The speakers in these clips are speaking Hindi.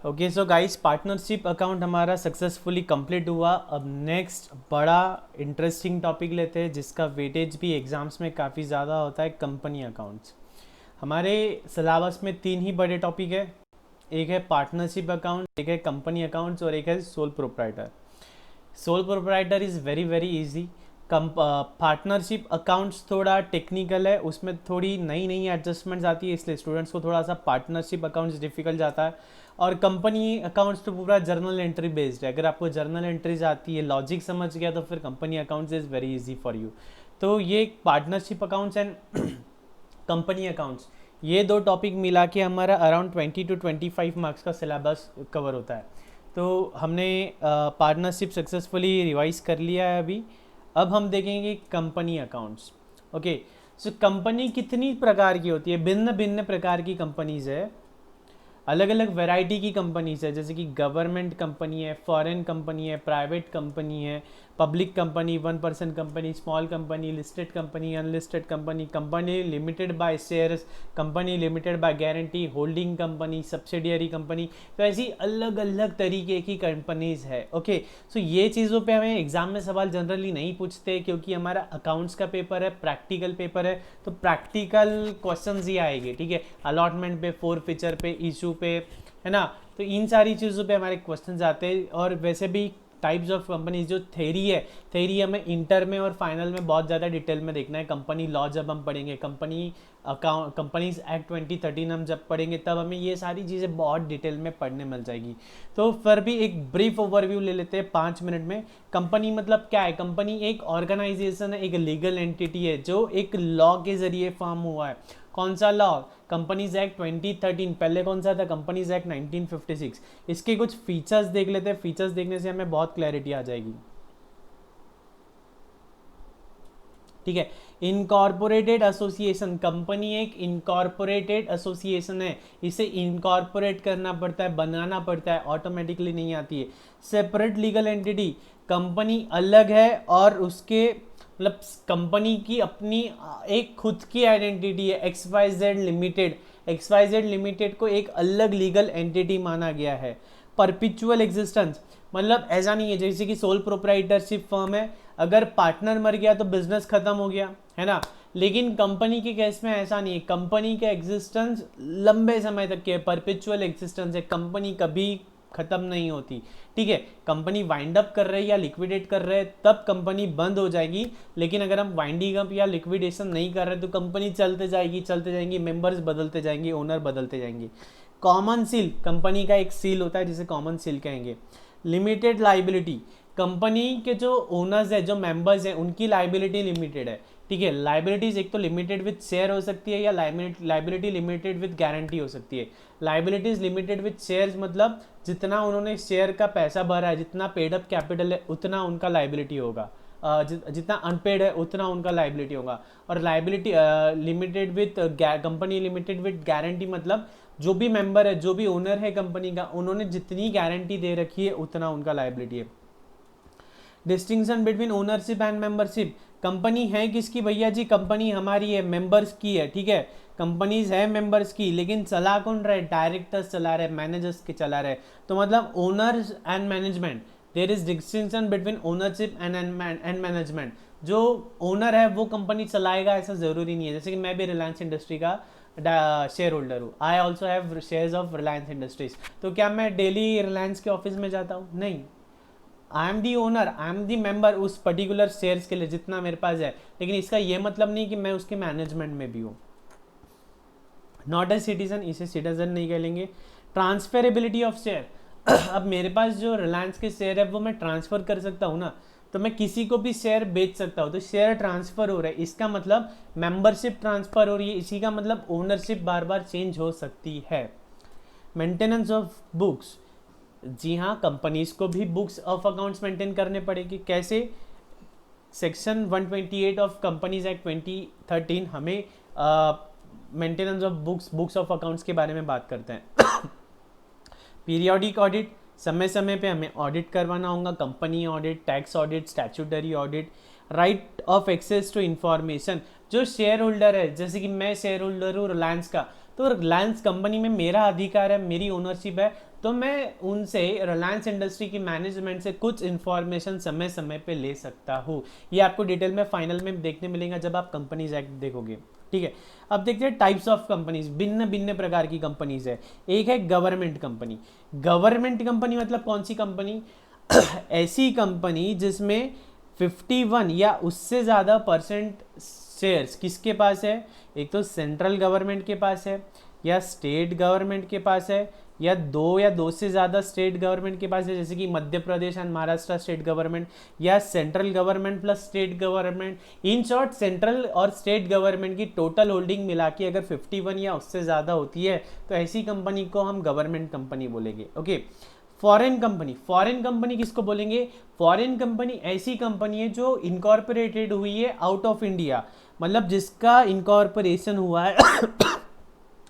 Okay so guys, partnership account हमारा सक्सेसफुली कंप्लीट हुआ। अब नेक्स्ट बड़ा इंटरेस्टिंग टॉपिक लेते हैं जिसका वेटेज भी एग्जाम्स में काफ़ी ज़्यादा होता है, कंपनी अकाउंट्स। हमारे सिलेबस में तीन ही बड़े टॉपिक है। एक है पार्टनरशिप अकाउंट, एक है कंपनी अकाउंट्स और एक है sole proprietor. Sole proprietor is very very easy. Come partnership accounts थोड़ा टेक्निकल है, उसमें थोड़ी नई नई एडजस्टमेंट्स आती है, इसलिए स्टूडेंट्स को थोड़ा सा पार्टनरशिप अकाउंट्स डिफिकल्ट जाता है। और कंपनी अकाउंट्स तो पूरा जर्नल एंट्री बेस्ड है। अगर आपको जर्नल एंट्रीज आती है, लॉजिक समझ गया, तो फिर company accounts is very easy for you. तो ये partnership accounts and company accounts, ये दो टॉपिक मिला के हमारा अराउंड 20 to 25 मार्क्स का सिलेबस कवर होता है। तो हमने पार्टनरशिप सक्सेसफुली रिवाइज कर लिया है अभी। अब हम देखेंगे company accounts. Okay, so company कितनी प्रकार की होती है? भिन्न भिन्न प्रकार की कंपनीज है, अलग अलग वैरायटी की कंपनीज है, जैसे कि गवर्नमेंट कंपनी है, फॉरेन कंपनी है, प्राइवेट कंपनी है, public company, 1% company, small company, listed company, unlisted company, company limited by shares, company limited by guarantee, holding company, subsidiary company. तो ऐसी अलग अलग तरीके की कंपनीज है। ओके, सो ये चीज़ों पे हमें एग्जाम में सवाल जनरली नहीं पूछते, क्योंकि हमारा अकाउंट्स का पेपर है, प्रैक्टिकल पेपर है, तो प्रैक्टिकल क्वेश्चंस ही आएंगे। ठीक है, अलॉटमेंट पे, फोर फीचर पे, इशू पे, है ना। तो इन सारी चीज़ों पे हमारे क्वेश्चंस आते हैं। और वैसे भी टाइप्स ऑफ कंपनीज, जो थेरी है, थेरी हमें इंटर में और फाइनल में बहुत ज़्यादा डिटेल में देखना है। कंपनी लॉ जब हम पढ़ेंगे, कंपनी अकाउंट, कंपनीज एक्ट 2013 हम जब पढ़ेंगे, तब हमें ये सारी चीज़ें बहुत डिटेल में पढ़ने मिल जाएगी। तो फिर भी एक ब्रीफ ओवरव्यू ले लेते हैं 5 मिनट में। कंपनी मतलब क्या है? कंपनी एक ऑर्गेनाइजेशन है, एक लीगल एंटिटी है जो एक लॉ के जरिए फॉर्म हुआ है। कौन सा लॉ? Companies act 2013। पहले कौन सा था? Companies act 1956। इसके कुछ फीचर्स देख लेते हैं, फीचर्स देखने से हमें बहुत क्लैरिटी आ जाएगी। ठीक है, इनकॉर्पोरेटेड एसोसिएशन, कंपनी एक इनकॉर्पोरेटेड एसोसिएशन है। इसे इनकॉर्पोरेट करना पड़ता है, बनाना पड़ता है, ऑटोमेटिकली नहीं आती है। सेपरेट लीगल एंटिटी, कंपनी अलग है और उसके मतलब कंपनी की अपनी एक खुद की आइडेंटिटी है। XYZ लिमिटेड, XYZ लिमिटेड को एक अलग लीगल एंटिटी माना गया है। परपिचुअल एग्जिस्टेंस, मतलब ऐसा नहीं है जैसे कि सोल प्रोप्राइटरशिप फर्म है, अगर पार्टनर मर गया तो बिजनेस खत्म हो गया, है ना। लेकिन कंपनी के केस में ऐसा नहीं है। कंपनी का एग्जिस्टेंस लंबे समय तक के, परपिचुअल एग्जिस्टेंस है, कंपनी कभी खत्म नहीं होती। ठीक है, कंपनी वाइंड अप कर रहे हैं या लिक्विडेट कर रहे हैं तब कंपनी बंद हो जाएगी। लेकिन अगर हम वाइंडिंग अप या लिक्विडेशन नहीं कर रहे तो कंपनी चलते जाएगी, चलते जाएंगी, मेंबर्स बदलते जाएंगे, ओनर बदलते जाएंगे। कॉमन सील, कंपनी का एक सील होता है जिसे कॉमन सील कहेंगे। लिमिटेड लाइबिलिटी, कंपनी के जो ओनर्स है, जो मेंबर्स हैं, उनकी लाइबिलिटी लिमिटेड है। ठीक है, लाइबिलिटीज एक तो लिमिटेड विद शेयर हो सकती है या लाइबिलिटी लिमिटेड विद गारंटी हो सकती है। लाइबिलिटीज लिमिटेड विद शेयर्स मतलब जितना उन्होंने शेयर का पैसा भरा है, जितना पेड अप कैपिटल है, उतना उनका लाइबिलिटी होगा। जितना अनपेड है उतना उनका लाइबिलिटी होगा। और liability limited with company limited with guarantee मतलब जो भी मेंबर है, जो भी ओनर है कंपनी का, उन्होंने जितनी गारंटी दे रखी है उतना उनका लाइबिलिटी है। Distinction between ownership and membership, company है किसकी भैया जी? कंपनी हमारी है, मेंबर्स की है। ठीक है, कंपनीज है मेंबर्स की, लेकिन चला कौन रहे? डायरेक्टर्स चला रहे, मैनेजर्स के चला रहे। तो मतलब owners and management, there is distinction between ownership and management. जो ओनर है वो कंपनी चलाएगा ऐसा जरूरी नहीं है। जैसे कि मैं भी रिलायंस इंडस्ट्री का शेयर होल्डर हूँ, I also have shares of Reliance industries. तो क्या मैं डेली रिलायंस के ऑफिस में जाता हूँ? नहीं। I am the owner, I am the member उस पर्टिकुलर शेयर्स के लिए जितना मेरे पास है, लेकिन इसका ये मतलब नहीं कि मैं उसके मैनेजमेंट में भी हूँ। नॉट ए सिटीजन, इसे सिटीजन नहीं कहेंगे। ट्रांसफेरेबिलिटी ऑफ शेयर, अब मेरे पास जो रिलायंस के शेयर है वो मैं ट्रांसफर कर सकता हूँ ना, तो मैं किसी को भी शेयर बेच सकता हूँ। तो शेयर ट्रांसफर हो रहा है, इसका मतलब मेंबरशिप ट्रांसफर हो रही है, इसी का मतलब ओनरशिप बार बार चेंज हो सकती है। मेंटेनेंस ऑफ बुक्स, जी हाँ, कंपनीज को भी बुक्स ऑफ अकाउंट्स मेंटेन करने पड़ेगी। कैसे? सेक्शन 128 ऑफ कंपनीज एक्ट 2013 हमें maintenance of books of accounts के बारे में बात करते हैं। पीरियोडिक ऑडिट, समय समय पे हमें ऑडिट करवाना होगा, company audit, tax audit, statutory audit. Right of access to information, जो शेयर होल्डर है, जैसे कि मैं शेयर होल्डर हूँ रिलायंस का, तो रिलायंस कंपनी में मेरा अधिकार है, मेरी ओनरशिप है, तो मैं उनसे रिलायंस इंडस्ट्री की मैनेजमेंट से कुछ इन्फॉर्मेशन समय समय पे ले सकता हूँ। ये आपको डिटेल में फाइनल में देखने मिलेगा जब आप कंपनीज एक्ट देखोगे, ठीक है। अब देखते हैं टाइप्स ऑफ कंपनीज, भिन्न भिन्न प्रकार की कंपनीज है। एक है गवर्नमेंट कंपनी। गवर्नमेंट कंपनी मतलब कौन सी कंपनी? ऐसी कंपनी जिसमें 51 या उससे ज़्यादा परसेंट शेयर्स किसके पास है? एक तो सेंट्रल गवर्नमेंट के पास है, या स्टेट गवर्नमेंट के पास है, या दो से ज़्यादा स्टेट गवर्नमेंट के पास है, जैसे कि Madhya Pradesh and Maharashtra state government, या central government plus state government. In short central और स्टेट गवर्नमेंट की टोटल होल्डिंग मिला के अगर 51 या उससे ज़्यादा होती है तो ऐसी कंपनी को हम गवर्नमेंट कंपनी बोलेंगे, okay. Foreign company, foreign company किसको बोलेंगे? फॉरेन कंपनी ऐसी कंपनी है जो इनकॉर्पोरेटेड हुई है आउट ऑफ इंडिया, मतलब जिसका इनकॉर्पोरेशन हुआ है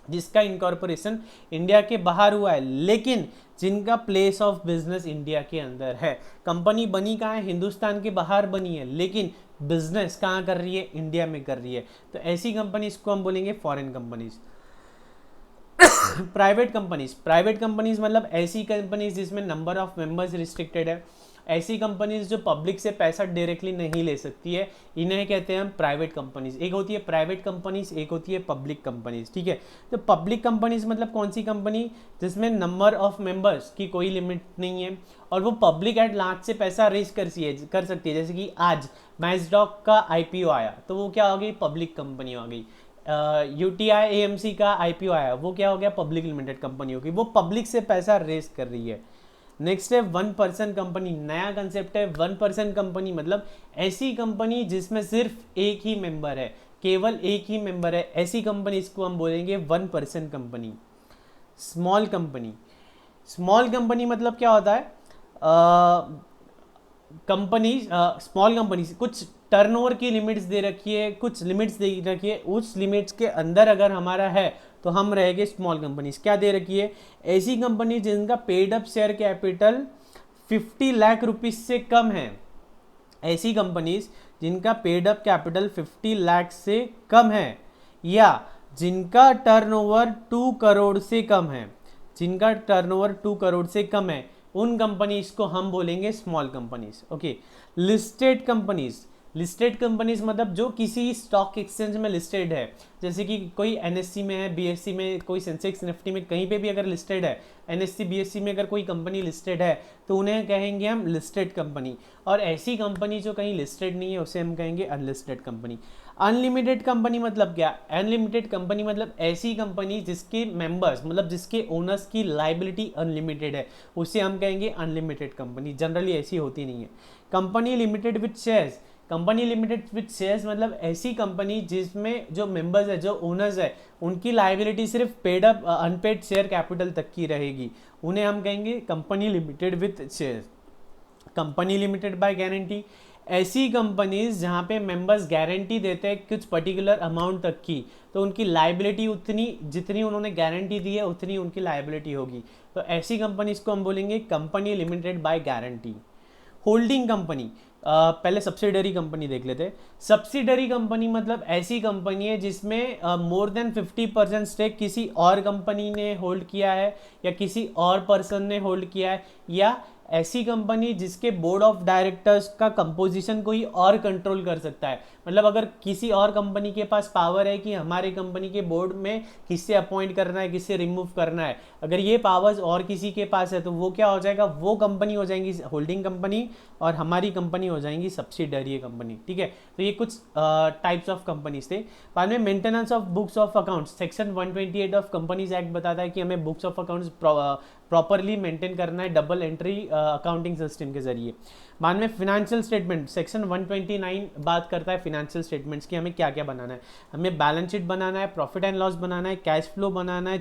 जिसका इनकॉर्पोरेशन इंडिया के बाहर हुआ है, लेकिन जिनका प्लेस ऑफ बिजनेस इंडिया के अंदर है। कंपनी बनी कहाँ है? हिंदुस्तान के बाहर बनी है, लेकिन बिजनेस कहाँ कर रही है? इंडिया में कर रही है। तो ऐसी कंपनीज को हम बोलेंगे foreign companies. Private companies, private companies मतलब ऐसी कंपनीज जिसमें नंबर ऑफ मेंबर्स रिस्ट्रिक्टेड है, ऐसी कंपनीज जो पब्लिक से पैसा डायरेक्टली नहीं ले सकती है, इन्हें कहते हैं हम प्राइवेट कंपनीज। एक होती है प्राइवेट कंपनीज, एक होती है पब्लिक कंपनीज, ठीक है। तो पब्लिक कंपनीज मतलब कौन सी कंपनी? जिसमें नंबर ऑफ मेंबर्स की कोई लिमिट नहीं है और वो पब्लिक एट लार्ज से पैसा रेज कर सकती है। जैसे कि आज मैजडॉक का IPO आया तो वो क्या हो गई? पब्लिक कंपनी हो गई। UTI AMC का IPO आया, वो क्या हो गया? पब्लिक लिमिटेड कंपनी होगी, वो पब्लिक से पैसा रेज कर रही है। नेक्स्ट है 1% कंपनी, नया कंसेप्ट है 1% कंपनी, मतलब ऐसी कंपनी जिसमें सिर्फ एक ही मेंबर है, केवल एक ही मेंबर है, ऐसी कंपनी इसको हम बोलेंगे 1% company. Small company, small company मतलब क्या होता है? कंपनी, स्मॉल कंपनी कुछ टर्नओवर की लिमिट्स दे रखी है, कुछ लिमिट्स दे रखी है, उस लिमिट्स के अंदर अगर हमारा है तो हम रहेंगे स्मॉल कंपनीज। क्या दे रखी है? ऐसी कंपनी जिनका paid up share capital 50 lakh rupees से कम है, ऐसी कंपनीज जिनका पेड अप कैपिटल 50 लाख से कम है, या जिनका टर्नओवर 2 करोड़ से कम है, जिनका टर्नओवर 2 करोड़ से कम है, उन कंपनीज को हम बोलेंगे small companies, okay. Listed companies, listed companies मतलब जो किसी स्टॉक एक्सचेंज में लिस्टेड है, जैसे कि कोई NSE में है, BSE में, कोई सेंसेक्स निफ्टी में, कहीं पे भी अगर लिस्टेड है, NSE BSE में अगर कोई कंपनी लिस्टेड है तो उन्हें कहेंगे हम लिस्टेड कंपनी। और ऐसी कंपनी जो कहीं लिस्टेड नहीं है उसे हम कहेंगे अनलिस्टेड कंपनी। अनलिमिटेड कंपनी मतलब क्या? अनलिमिटेड कंपनी मतलब ऐसी कंपनी जिसके मेंबर्स मतलब जिसके ओनर्स की लाइबिलिटी अनलिमिटेड है, उसे हम कहेंगे अनलिमिटेड कंपनी। जनरली ऐसी होती नहीं है। Company limited with shares, company limited with shares मतलब ऐसी कंपनी जिसमें जो मेंबर्स है, जो ओनर्स है, उनकी लाइबिलिटी सिर्फ paid up unpaid share capital तक की रहेगी, उन्हें हम कहेंगे company limited with shares. Company limited by guarantee, ऐसी कंपनीज जहाँ पे मेंबर्स गारंटी देते हैं कुछ पर्टिकुलर अमाउंट तक की, तो उनकी लाइबिलिटी उतनी जितनी उन्होंने गारंटी दी है उतनी उनकी लाइबिलिटी होगी, तो ऐसी कंपनीज को हम बोलेंगे company limited by guarantee. Holding company, पहले सब्सिडरी कंपनी देख लेते हैं। सब्सिडरी कंपनी मतलब ऐसी कंपनी है जिसमें मोर देन 50% स्टेक किसी और कंपनी ने होल्ड किया है या किसी और पर्सन ने होल्ड किया है, या ऐसी कंपनी जिसके बोर्ड ऑफ डायरेक्टर्स का कंपोजिशन कोई और कंट्रोल कर सकता है। मतलब अगर किसी और कंपनी के पास पावर है कि हमारे कंपनी के बोर्ड में किससे अपॉइंट करना है, किससे रिमूव करना है, अगर ये पावर्स और किसी के पास है तो वो क्या हो जाएगा? वो कंपनी हो जाएंगी होल्डिंग कंपनी और हमारी कंपनी हो जाएंगी सब्सिडरी कंपनी, ठीक है। तो ये कुछ टाइप्स ऑफ कंपनीज थे। बाद में maintenance of books of accounts, section 128 of companies act बताता है कि हमें books of accounts properly maintain करना है डबल एंट्री अकाउंटिंग सिस्टम के जरिए। बाद में फिनेंशियल स्टेटमेंट, सेक्शन 129 बात करता है फिनेंशियल स्टेटमेंट्स की हमें क्या क्या बनाना है। हमें बैलेंस शीट बनाना है, प्रॉफिट एंड लॉस बनाना है, कैश फ्लो बनाना है,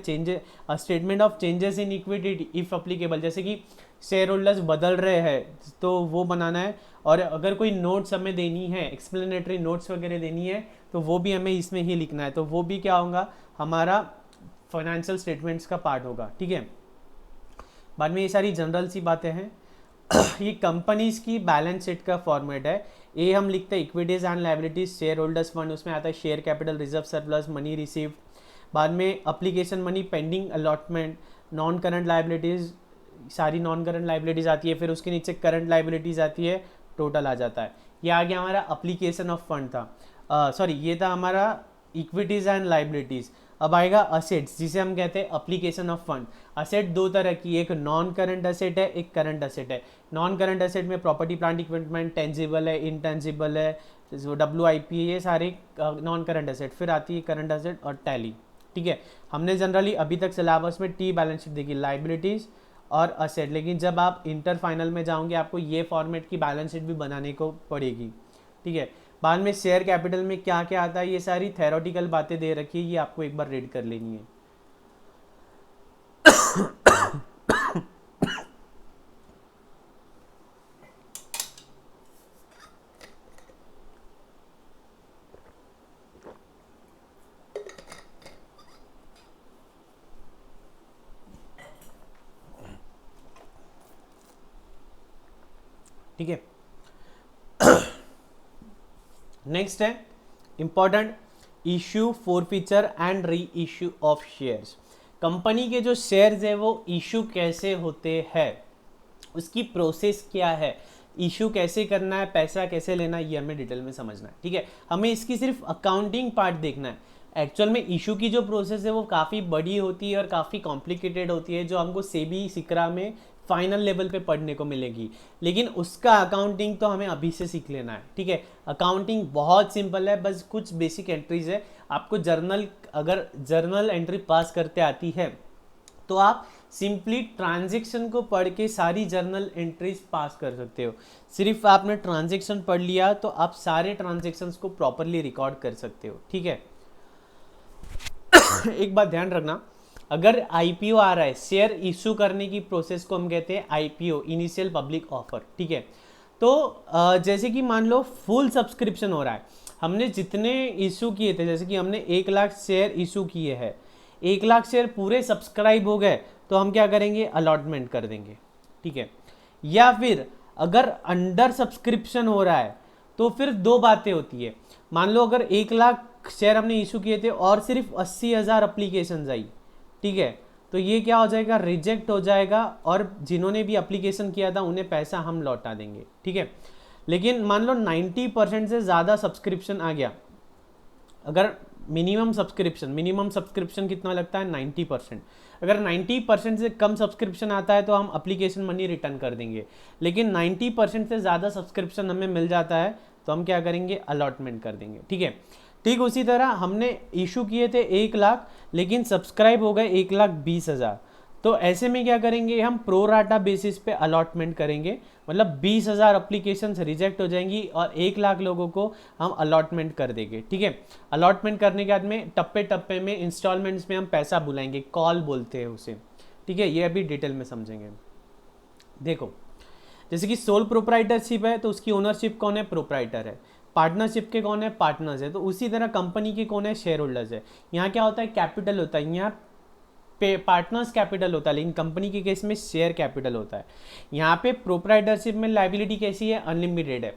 statement of changes in equity if applicable, जैसे कि शेयर होल्डर्स बदल रहे हैं तो वो बनाना है, और अगर कोई नोट्स हमें देनी है, एक्सप्लेनेटरी नोट्स वगैरह देनी है तो वो भी हमें इसमें ही लिखना है, तो वो भी क्या होगा? हमारा फाइनेंशियल स्टेटमेंट्स का पार्ट होगा, ठीक है। बाद में ये सारी जनरल सी बातें हैं। ये कंपनीज की बैलेंस शीट का फॉर्मेट है। ये हम लिखते हैं equities and liabilities, share holders fund, उसमें आता है share capital, reserve surplus, money received. बाद में application money, pending allotment, non current liabilities, सारी नॉन करंट लाइबिलिटीज़ आती है, फिर उसके नीचे करंट लाइबिलिटीज़ आती है, टोटल आ जाता है। ये आ गया हमारा एप्लीकेशन ऑफ फंड था, सॉरी ये था हमारा इक्विटीज़ एंड लाइबिलिटीज़। अब आएगा असेट्स, जिसे हम कहते हैं एप्लीकेशन ऑफ फंड। असेट दो तरह की, एक नॉन करंट असेट है, एक करंट असेट है। नॉन करंट असेट में प्रॉपर्टी प्लांट इक्विपमेंट, टेंजिबल है, इनटेंजिबल है, WIP, ये सारे नॉन करंट असेट। फिर आती है करंट असेट और टैली, ठीक है। हमने जनरली अभी तक सिलेबस में टी बैलेंस शीट देखी, लाइबिलिटीज़ और असेट, लेकिन जब आप इंटर फाइनल में जाओगे आपको ये फॉर्मेट की बैलेंस शीट भी बनाने को पड़ेगी, ठीक है। बाद में शेयर कैपिटल में क्या क्या आता है, ये सारी थेरोटिकल बातें दे रखी है, ये आपको एक बार रीड कर लेनी है। ठीक है। नेक्स्ट है important, issue, forfeiture and re issue of shares. Company के जो शेयर्स है वो इशू कैसे होते हैं, उसकी प्रोसेस क्या है, इशू कैसे करना है, पैसा कैसे लेना है, ये हमें डिटेल में समझना है, ठीक है। हमें इसकी सिर्फ अकाउंटिंग पार्ट देखना है। एक्चुअल में इशू की जो प्रोसेस है वो काफ़ी बड़ी होती है और काफ़ी कॉम्प्लिकेटेड होती है, जो हमको सेबी सिक्रा में फाइनल लेवल पे पढ़ने को मिलेगी, लेकिन उसका अकाउंटिंग तो हमें अभी से सीख लेना है, ठीक है। अकाउंटिंग बहुत सिंपल है, बस कुछ बेसिक एंट्रीज है। आपको जर्नल, अगर जर्नल एंट्री पास करते आती है तो आप सिंपली ट्रांजैक्शन को पढ़ के सारी जर्नल एंट्रीज पास कर सकते हो। सिर्फ आपने ट्रांजैक्शन पढ़ लिया तो आप सारे ट्रांजैक्शंस को प्रॉपरली रिकॉर्ड कर सकते हो, ठीक है। एक बात ध्यान रखना, अगर IPO आ रहा है, शेयर इशू करने की प्रोसेस को हम कहते हैं IPO, इनिशियल पब्लिक ऑफर, ठीक है। तो जैसे कि मान लो फुल सब्सक्रिप्शन हो रहा है, हमने जितने इशू किए थे, जैसे कि हमने 1 लाख शेयर इशू किए हैं, 1 लाख शेयर पूरे सब्सक्राइब हो गए तो हम क्या करेंगे, अलॉटमेंट कर देंगे, ठीक है। या फिर अगर अंडर सब्सक्रिप्शन हो रहा है तो फिर दो बातें होती है। मान लो अगर 1 लाख शेयर हमने इशू किए थे और सिर्फ 80,000 अप्लीकेशन आई, ठीक है, तो ये क्या हो जाएगा, रिजेक्ट हो जाएगा, और जिन्होंने भी एप्लीकेशन किया था उन्हें पैसा हम लौटा देंगे, ठीक है। लेकिन मान लो 90% से ज़्यादा सब्सक्रिप्शन आ गया, अगर मिनिमम सब्सक्रिप्शन कितना लगता है, 90%। अगर 90% से कम सब्सक्रिप्शन आता है तो हम एप्लीकेशन मनी रिटर्न कर देंगे, लेकिन 90% से ज़्यादा सब्सक्रिप्शन हमें मिल जाता है तो हम क्या करेंगे, अलॉटमेंट कर देंगे, ठीक है। ठीक उसी तरह हमने इशू किए थे 1 लाख, लेकिन सब्सक्राइब हो गए 1,20,000, तो ऐसे में क्या करेंगे, हम प्रो राटा बेसिस पे अलॉटमेंट करेंगे, मतलब 20,000 अप्लीकेशन रिजेक्ट हो जाएंगी और 1 लाख लोगों को हम अलॉटमेंट कर देंगे, ठीक है। अलॉटमेंट करने के बाद में टप्पे टप्पे में इंस्टॉलमेंट्स में हम पैसा बुलाएंगे, कॉल बोलते हैं उसे, ठीक है। ये अभी डिटेल में समझेंगे। देखो, जैसे कि सोल प्रोप्राइटरशिप है तो उसकी ओनरशिप कौन है, प्रोप्राइटर है। पार्टनरशिप के कौन है, पार्टनर्स है। तो उसी तरह कंपनी के कौन है, शेयर होल्डर्स है। यहाँ क्या होता है, कैपिटल होता है, यहाँ पे पार्टनर्स कैपिटल होता है, लेकिन कंपनी के केस में शेयर कैपिटल होता है। यहाँ पे प्रोप्राइटरशिप में लाइबिलिटी कैसी है, अनलिमिटेड है।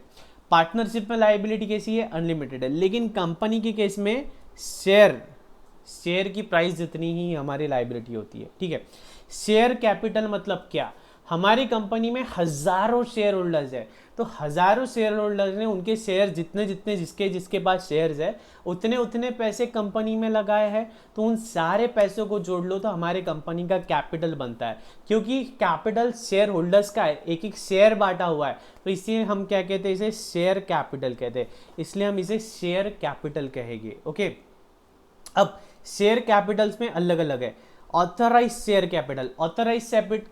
पार्टनरशिप में लाइबिलिटी कैसी है, अनलिमिटेड है। लेकिन कंपनी के केस में शेयर की प्राइस जितनी ही हमारी लाइबिलिटी होती है, ठीक है। शेयर कैपिटल मतलब क्या, हमारी कंपनी में हजारों शेयर होल्डर्स है, तो हजारों शेयर होल्डर्स ने उनके शेयर जितने जितने जिसके पास शेयर्स है उतने उतने पैसे कंपनी में लगाए हैं, तो उन सारे पैसों को जोड़ लो तो हमारे कंपनी का कैपिटल बनता है। क्योंकि कैपिटल शेयर होल्डर्स का है, एक एक शेयर बांटा हुआ है, तो इसलिए हम क्या कहते हैं, इसे शेयर कैपिटल कहते हैं, इसलिए हम इसे शेयर कैपिटल कहेंगे, ओके। अब शेयर कैपिटल्स में अलग अलग है। Authorise share capital, authorise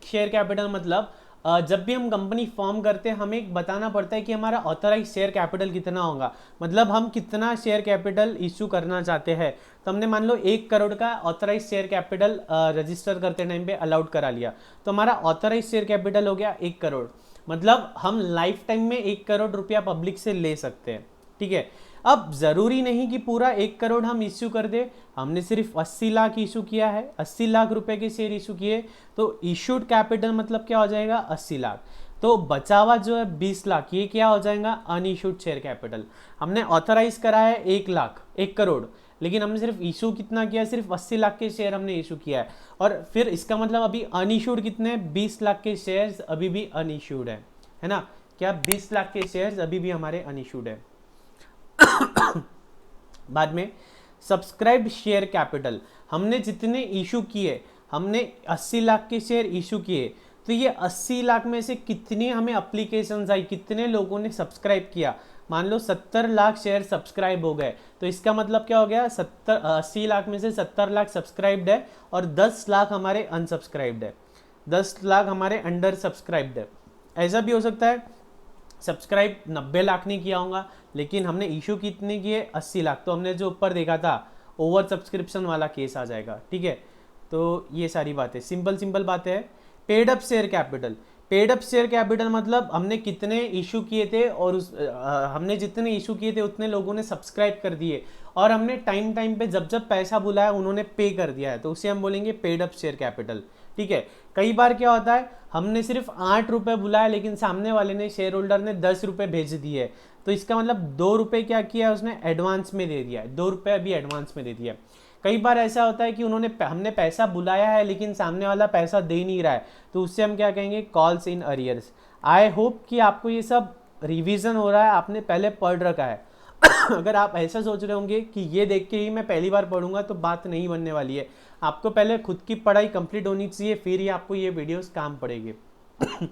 share capital मतलब जब भी हम कंपनी फॉर्म करते हैं हमें बताना पड़ता है कि हमारा ऑथराइज शेयर कैपिटल कितना होगा, मतलब हम कितना शेयर कैपिटल इशू करना चाहते हैं। तो हमने मान लो 1 करोड़ का ऑथराइज शेयर कैपिटल रजिस्टर करते टाइम पे अलाउड करा लिया, तो हमारा ऑथराइज शेयर कैपिटल हो गया 1 करोड़, मतलब हम लाइफ टाइम में 1 करोड़ रुपया पब्लिक से ले सकते हैं, ठीक है। अब जरूरी नहीं कि पूरा 1 करोड़ हम इश्यू कर दे, हमने सिर्फ 80 लाख इशू किया है, 80 लाख रुपए के शेयर इशू किए, तो इशूड कैपिटल मतलब क्या हो जाएगा, 80 लाख। तो बचा हुआ जो है 20 लाख, ये क्या हो जाएगा, अनइशूड शेयर कैपिटल। हमने ऑथराइज करा है 1 लाख, 1 करोड़, लेकिन हमने सिर्फ इशू कितना किया है, सिर्फ 80 लाख के शेयर हमने इशू किया है। और फिर इसका मतलब अभी अनइशूड कितने हैं, 20 लाख के शेयर्स अभी भी अनइशूड है ना, क्या 20 लाख के शेयर्स अभी भी हमारे अनइशूड है। बाद में सब्सक्राइब्ड शेयर कैपिटल, हमने जितने इशू किए, हमने 80 लाख के शेयर इशू किए, तो ये 80 लाख में से कितनी हमें अप्लीकेशंस आई, कितने लोगों ने सब्सक्राइब किया। मान लो 70 लाख शेयर सब्सक्राइब हो गए, तो इसका मतलब क्या हो गया, 80 लाख में से 70 लाख सब्सक्राइब्ड है और 10 लाख हमारे अनसब्सक्राइब्ड है, 10 लाख हमारे अंडर सब्सक्राइब्ड है। ऐसा भी हो सकता है सब्सक्राइब 90 लाख ने किया होगा, लेकिन हमने इशू कितने किए, 80 लाख, तो हमने जो ऊपर देखा था ओवर सब्सक्रिप्शन वाला केस आ जाएगा। ठीक है, तो ये सारी बातें सिंपल बातें हैं। Paid up share capital, paid up share capital मतलब हमने कितने इशू किए थे और हमने जितने इशू किए थे उतने लोगों ने सब्सक्राइब कर दिए और हमने टाइम पे जब जब पैसा बुलाया उन्होंने पे कर दिया है, तो उसे हम बोलेंगे पेड अप शेयर कैपिटल। ठीक है, कई बार क्या होता है हमने सिर्फ 8 रुपये बुलाया लेकिन सामने वाले ने, शेयर होल्डर ने 10 रुपये भेज दिए, तो इसका मतलब 2 रुपये क्या किया उसने, एडवांस में दे दिया है, 2 रुपये अभी एडवांस में दे दिया है। कई बार ऐसा होता है कि हमने पैसा बुलाया है लेकिन सामने वाला पैसा दे नहीं रहा है, तो उससे हम क्या कहेंगे, calls in arrears. I hope कि आपको ये सब रिवीजन हो रहा है, आपने पहले पढ़ रखा है। अगर आप ऐसा सोच रहे होंगे कि ये देख के ही मैं पहली बार पढ़ूंगा, तो बात नहीं बनने वाली है। आपको पहले खुद की पढ़ाई कंप्लीट होनी चाहिए, फिर ही आपको ये वीडियोस काम पड़ेंगे। ठीक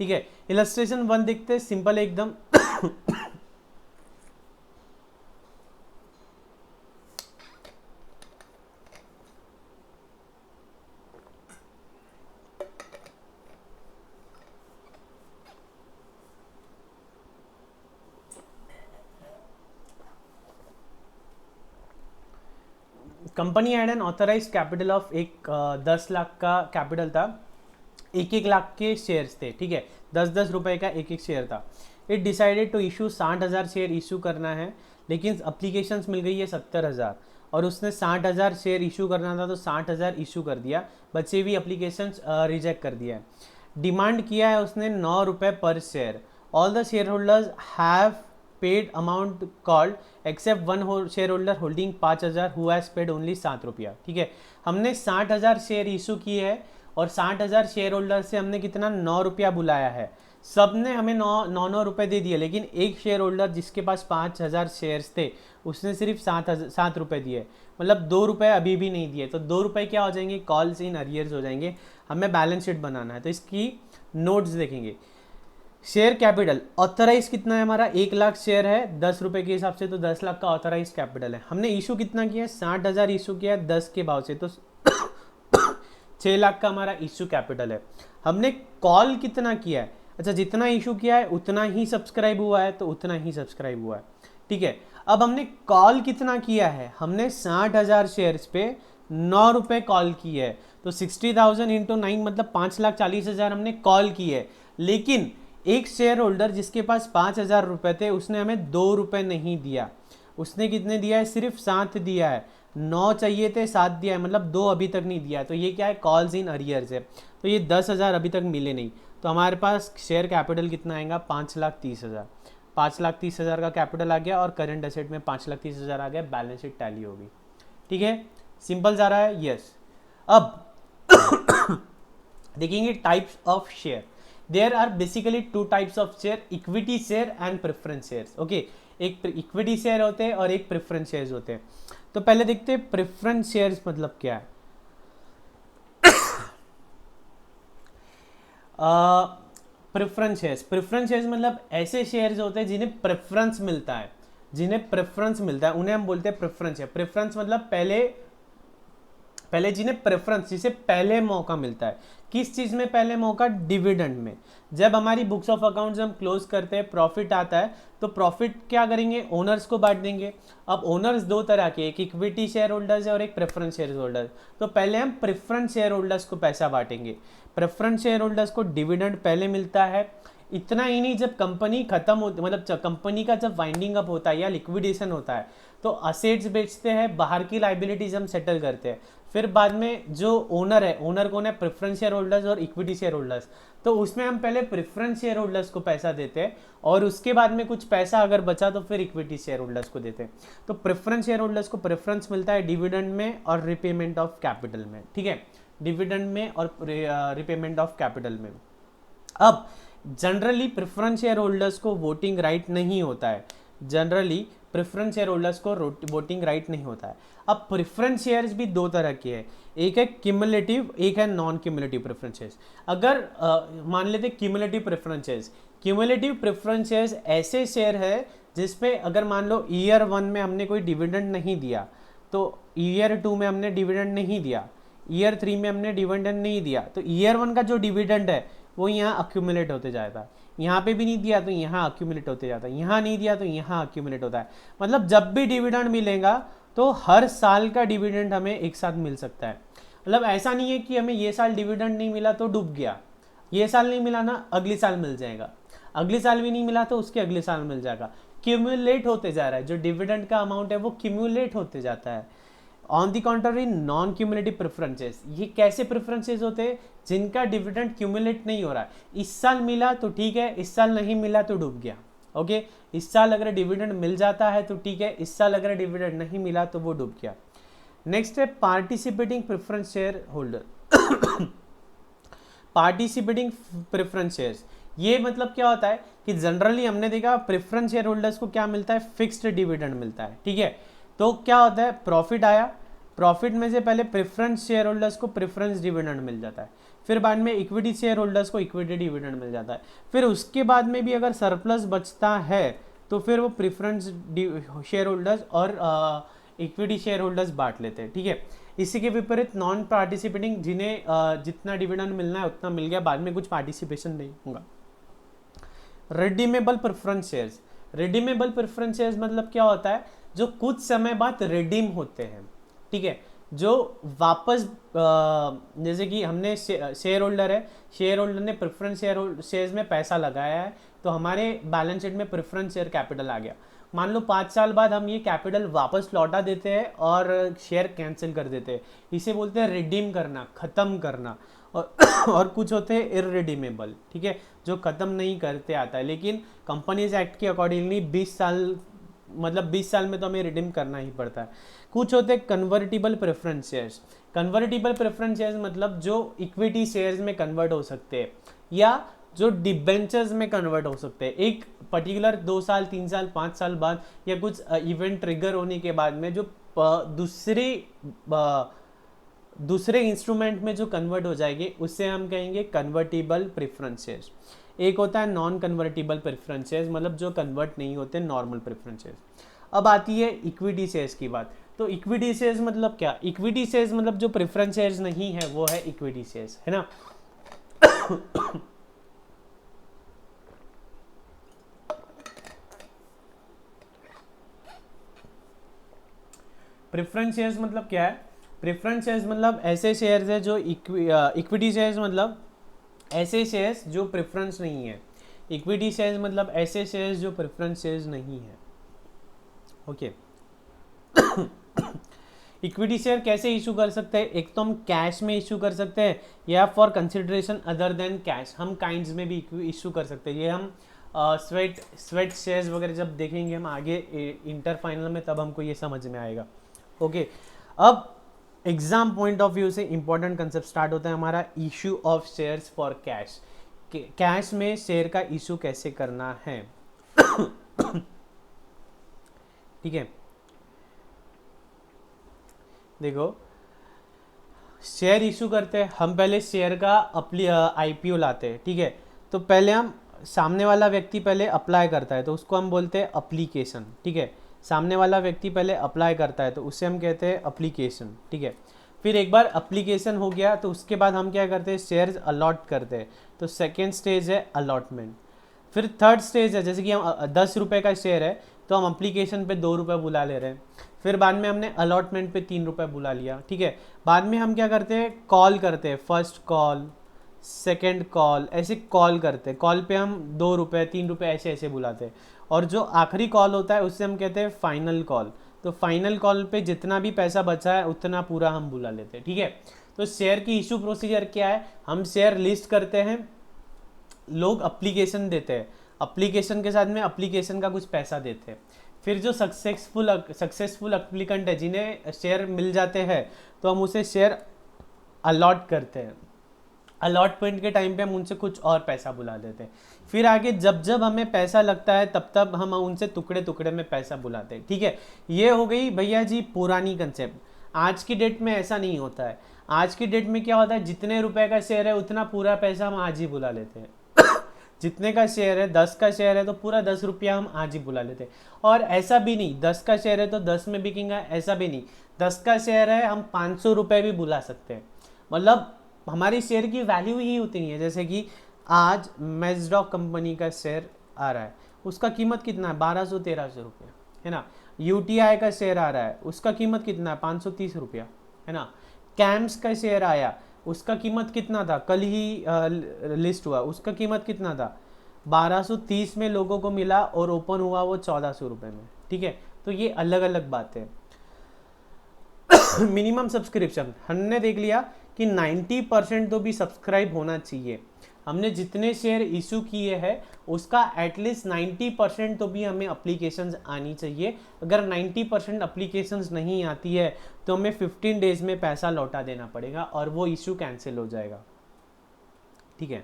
है, इलस्ट्रेशन 1 देखते हैं, सिंपल एकदम। Company had an authorise capital of 10 lakh का कैपिटल था, 1 लाख के शेयर्स थे। ठीक है, 10 रुपए का एक शेयर था। It decided to issue 60,000 share issue करना है, लेकिन अप्लीकेशंस मिल गई है 70,000 और उसने 60,000 शेयर इशू करना था तो 60,000 इशू कर दिया, बचे भी अप्लीकेशंस रिजेक्ट कर दिया है। डिमांड किया है उसने 9 रुपये पर share. All the share holders have paid amount called except one share holder holding 5,000 who has paid only 7 रुपया। ठीक है, हमने 60,000 शेयर इशू किए है और 60,000 शेयर होल्डर से हमने कितना, 9 रुपया बुलाया है। सब ने हमें 9 रुपये दे दिए, लेकिन एक शेयर होल्डर जिसके पास 5,000 शेयर्स थे उसने सिर्फ 7 रुपये दिए, मतलब 2 रुपये अभी भी नहीं दिए, तो 2 रुपये क्या हो जाएंगे, कॉल्स इन अरियर्स हो जाएंगे। हमें बैलेंस शीट बनाना है तो इसकी नोट्स देखेंगे। शेयर कैपिटल ऑथराइज कितना है हमारा, 1 लाख शेयर है 10 रुपये के हिसाब से, तो 10 लाख का ऑथराइज कैपिटल है। हमने इशू कितना किया है, 60,000 इशू किया है 10 के भाव से, तो 6 लाख का हमारा इशू कैपिटल है। हमने कॉल कितना किया है, अच्छा जितना इशू किया है उतना ही सब्सक्राइब हुआ है, तो उतना ही सब्सक्राइब हुआ है। ठीक है, अब हमने कॉल कितना किया है, हमने 60,000 शेयर्स पे 9 रुपये कॉल की है, तो 60,000 इंटू 9 मतलब 5,40,000 हमने कॉल की है। लेकिन एक शेयर होल्डर जिसके पास 5,000 रुपये थे उसने हमें 2 रुपये नहीं दिया, उसने कितने दिया है, सिर्फ 7 दिया है। 9 चाहिए थे, 7 दिया है, मतलब 2 अभी तक नहीं दिया, तो ये क्या है, कॉल्स इन अरियर्स है। तो ये 10,000 अभी तक मिले नहीं, तो हमारे पास शेयर कैपिटल कितना आएगा, 5,30,000। 5,30,000 का कैपिटल आ गया और करंट एसेट में 5,30,000 आ गया, बैलेंस शीट टैली होगी। ठीक है, सिंपल जा रहा है, यस। अब देखेंगे types of share. There are basically 2 types of share, equity share and preference shares. Okay, एक इक्विटी शेयर होते हैं और एक प्रेफरेंस शेयर्स होते हैं। तो पहले देखते हैं प्रेफरेंस शेयर्स मतलब क्या है। प्रेफरेंस शेयर्स मतलब ऐसे शेयर्स होते हैं जिन्हें प्रेफरेंस मिलता है, उन्हें हम बोलते हैं प्रेफरेंस शेयर। प्रेफरेंस मतलब पहले जिन्हें प्रेफरेंस, जिसे पहले मौका मिलता है। किस चीज़ में पहले मौका, डिविडेंड में। जब हमारी बुक्स ऑफ अकाउंट्स हम क्लोज करते हैं, प्रॉफिट आता है, तो प्रॉफिट क्या करेंगे, ओनर्स को बांट देंगे। अब ओनर्स 2 तरह के, एक इक्विटी शेयर होल्डर्स है और एक प्रेफरेंस शेयर होल्डर्स। तो पहले हम प्रेफरेंस शेयर होल्डर्स को पैसा बांटेंगे। प्रेफरेंस शेयर होल्डर्स को डिविडेंड पहले मिलता है, इतना ही नहीं, जब कंपनी खत्म होती, मतलब कंपनी का जब वाइंडिंग अप होता है या लिक्विडेशन होता है, तो असेट्स बेचते हैं, बाहर की लाइबिलिटीज हम सेटल करते हैं। फिर बाद में जो ओनर है, ओनर कौन है, प्रेफरेंस शेयर होल्डर्स और इक्विटी शेयर होल्डर्स, तो उसमें हम पहले प्रेफरेंस शेयर होल्डर्स को पैसा देते हैं और उसके बाद में कुछ पैसा अगर बचा तो फिर इक्विटी शेयर होल्डर्स को देते हैं। तो प्रेफरेंस शेयर होल्डर्स को प्रेफरेंस मिलता है डिविडेंड में और रिपेमेंट ऑफ कैपिटल में, ठीक है, डिविडेंड में और रिपेमेंट ऑफ कैपिटल में। अब जनरली प्रेफरेंस शेयर होल्डर्स को वोटिंग राइट नहीं होता है, जनरली प्रेफरेंस शेयर होल्डर्स को वोटिंग राइट नहीं होता है। अब प्रेफरेंस शेयर्स भी दो तरह के हैं, एक है क्यूमुलेटिव, एक है नॉन क्यूमुलेटिव प्रेफरेंस शेयर्स। अगर मान लेते cumulative preference shares, cumulative preference shares ऐसे शेयर है जिसपे अगर मान लो ईयर 1 में हमने कोई डिविडेंड नहीं दिया, तो ईयर 2 में हमने डिविडेंड नहीं दिया, ईयर 3 में हमने डिविडेंड नहीं दिया, तो ईयर 1 का जो डिविडेंड है वो यहाँ अक्यूमुलेट होते जाता है। यहाँ पे भी नहीं दिया तो यहाँ अक्यूमुलेट होते जाता है, यहाँ नहीं दिया तो यहाँ अक्यूमुलेट होता है। मतलब जब भी डिविडेंड मिलेगा तो हर साल का डिविडेंड हमें एक साथ मिल सकता है। मतलब ऐसा नहीं है कि हमें ये साल डिविडेंड नहीं मिला तो डूब गया, ये साल नहीं मिला ना अगले साल मिल जाएगा, अगले साल भी नहीं मिला तो उसके अगले साल मिल जाएगा, क्यूमुलेट होते जा रहा है। जो डिविडेंड का अमाउंट है वो क्यूमुलेट होते जाता है। On the contrary non cumulative preferences, ये कैसे प्रेफरेंसेस होते हैं जिनका डिविडेंड क्यूमुलेट नहीं हो रहा है। इस साल मिला तो ठीक है, इस साल नहीं मिला तो डूब गया। ओके, इस साल अगर डिविडेंड मिल जाता है तो ठीक है, इस साल अगर डिविडेंड नहीं मिला तो वो डूब गया। नेक्स्ट है participating preference share holder. Participating preference shares, ये मतलब क्या होता है कि जनरली हमने देखा प्रेफरेंस शेयर होल्डर्स को क्या मिलता है, फिक्स्ड डिविडेंड मिलता है, ठीक है। तो क्या होता है, प्रॉफिट आया, प्रॉफिट में से पहले प्रेफरेंस शेयर होल्डर्स को प्रेफरेंस डिविडेंड मिल जाता है, फिर बाद में इक्विटी शेयर होल्डर्स को इक्विटी डिविडेंड मिल जाता है, फिर उसके बाद में भी अगर सरप्लस बचता है तो फिर वो प्रेफरेंस शेयर होल्डर्स और इक्विटी शेयर होल्डर्स बांट लेते हैं, ठीक है। इसी के विपरीत नॉन पार्टिसिपेटिंग, जिन्हें जितना डिविडेंड मिलना है उतना मिल गया, बाद में कुछ पार्टिसिपेशन नहीं होगा। Redeemable preference shares, redeemable preference shares मतलब क्या होता है, जो कुछ समय बाद रिडीम होते हैं, ठीक है, जो वापस जैसे कि हमने शेयर होल्डर है, शेयर होल्डर ने प्रेफरेंस शेयर्स में पैसा लगाया है, तो हमारे बैलेंस शीट में प्रेफरेंस शेयर कैपिटल आ गया। मान लो 5 साल बाद हम ये कैपिटल वापस लौटा देते हैं और शेयर कैंसिल कर देते हैं, इसे बोलते हैं रिडीम करना, ख़त्म करना। और कुछ होते हैं इररिडीमेबल, ठीक है, जो ख़त्म नहीं करते आता है, लेकिन कंपनीज एक्ट के अकॉर्डिंगली 20 साल, मतलब 20 साल में तो हमें रिडीम करना ही पड़ता है। कुछ होते हैं convertible preference shares. Convertible preference shares मतलब जो इक्विटी शेयर्स में कन्वर्ट हो सकते हैं या जो डिबेंचर्स में कन्वर्ट हो सकते हैं, एक पर्टिकुलर 2 साल 3 साल 5 साल बाद या कुछ इवेंट ट्रिगर होने के बाद में जो दूसरे इंस्ट्रूमेंट में जो कन्वर्ट हो जाएंगे उससे हम कहेंगे कन्वर्टिबल प्रेफरेंस शेयर्स। एक होता है नॉन कन्वर्टिबल प्रेफरेंस शेयर्स, मतलब जो कन्वर्ट नहीं होते, नॉर्मल प्रेफरेंस शेयर्स। अब आती है इक्विटी शेयर्स की बात। तो इक्विटी शेयर्स मतलब क्या, इक्विटी शेयर्स मतलब जो प्रेफरेंस शेयर्स नहीं है वो है इक्विटी शेयर्स, है ना। प्रेफरेंस शेयर्स मतलब क्या है, प्रेफरेंस शेयर्स मतलब ऐसे शेयर्स है जो इक्विटी शेयर्स मतलब ऐसे शेयर्स जो प्रेफरेंस नहीं है, इक्विटी शेयर्स मतलब ऐसे शेयर्स जो प्रेफरेंस शेयर्स नहीं है। ओके, इक्विटी शेयर कैसे इशू कर सकते हैं, एक तो हम कैश में इशू कर सकते हैं या for consideration other than cash हम काइंड्स में भी इशू कर सकते हैं। ये हम स्वेट शेयर्स वगैरह जब देखेंगे हम आगे इंटर फाइनल में, तब हमको ये समझ में आएगा। ओके, अब एग्जाम पॉइंट ऑफ व्यू से इंपॉर्टेंट कंसेप्ट स्टार्ट होता है हमारा, issue of shares for cash. Cash में शेयर का इशू कैसे करना है। ठीक है, देखो शेयर इशू करते हैं हम, पहले शेयर का आईपीओ लाते हैं, ठीक है। तो पहले हम, सामने वाला व्यक्ति पहले अप्लाई करता है तो उसको हम बोलते हैं अप्लीकेशन, ठीक है। सामने वाला व्यक्ति पहले अप्लाई करता है तो उससे हम कहते हैं अप्लीकेशन, ठीक है। फिर एक बार अप्लीकेशन हो गया तो उसके बाद हम क्या करते हैं, शेयर्स अलॉट करते हैं, तो सेकेंड स्टेज है अलॉटमेंट। फिर थर्ड स्टेज है, जैसे कि हम 10 रुपये का शेयर है तो हम अप्लीकेशन पे 2 रुपये बुला ले रहे हैं, फिर बाद में हमने अलॉटमेंट पे 3 रुपये बुला लिया, ठीक है। बाद में हम क्या करते हैं, कॉल करते हैं, फर्स्ट कॉल, सेकंड कॉल, ऐसे कॉल करते हैं। कॉल पे हम 2 रुपये 3 रुपये ऐसे ऐसे बुलाते हैं। और जो आखिरी कॉल होता है उससे हम कहते हैं फाइनल कॉल। तो फाइनल कॉल पे जितना भी पैसा बचा है उतना पूरा हम बुला लेते हैं, ठीक है। तो शेयर की इशू प्रोसीजर क्या है, हम शेयर लिस्ट करते हैं, लोग अप्लीकेशन देते हैं, अप्लीकेशन के साथ में अप्लीकेशन का कुछ पैसा देते हैं। फिर जो सक्सेसफुल अप्लीकेंट है जिन्हें शेयर मिल जाते हैं तो हम उसे शेयर अलॉट करते हैं। अलॉटमेंट के टाइम पे हम उनसे कुछ और पैसा बुला देते हैं। फिर आगे जब जब हमें पैसा लगता है तब तब हम उनसे टुकड़े टुकड़े में पैसा बुलाते हैं, ठीक है। ये हो गई भैया जी पुरानी कंसेप्ट। आज की डेट में ऐसा नहीं होता है। आज की डेट में क्या होता है, जितने रुपए का शेयर है उतना पूरा पैसा हम आज ही बुला लेते हैं। जितने का शेयर है, 10 का शेयर है तो पूरा 10 रुपया हम आज ही बुला लेते हैं। और ऐसा भी नहीं 10 का शेयर है तो 10 में बिकेगा, ऐसा भी नहीं। 10 का शेयर है हम 500 रुपये भी बुला सकते हैं। मतलब हमारी शेयर की वैल्यू ही उतनी है। जैसे कि आज मैजडॉक कंपनी का शेयर आ रहा है, उसका कीमत कितना है, 1200-1300 रुपये, है ना। यूटीआई का शेयर आ रहा है, उसका कीमत कितना है, 530 रुपया, है ना। कैम्स का शेयर आया, उसका कीमत कितना था, कल ही लिस्ट हुआ, उसका कीमत कितना था, 1230 में लोगों को मिला और ओपन हुआ वो 1400 रुपये में, ठीक है। तो ये अलग अलग बात है। मिनिमम सब्सक्रिप्शन हमने देख लिया कि 90% तो भी सब्सक्राइब होना चाहिए। हमने जितने शेयर इशू किए हैं उसका एटलीस्ट 90% तो भी हमें अप्लीकेशंस आनी चाहिए। अगर 90% अप्लीकेशंस नहीं आती है तो हमें 15 डेज में पैसा लौटा देना पड़ेगा और वो इशू कैंसिल हो जाएगा, ठीक है।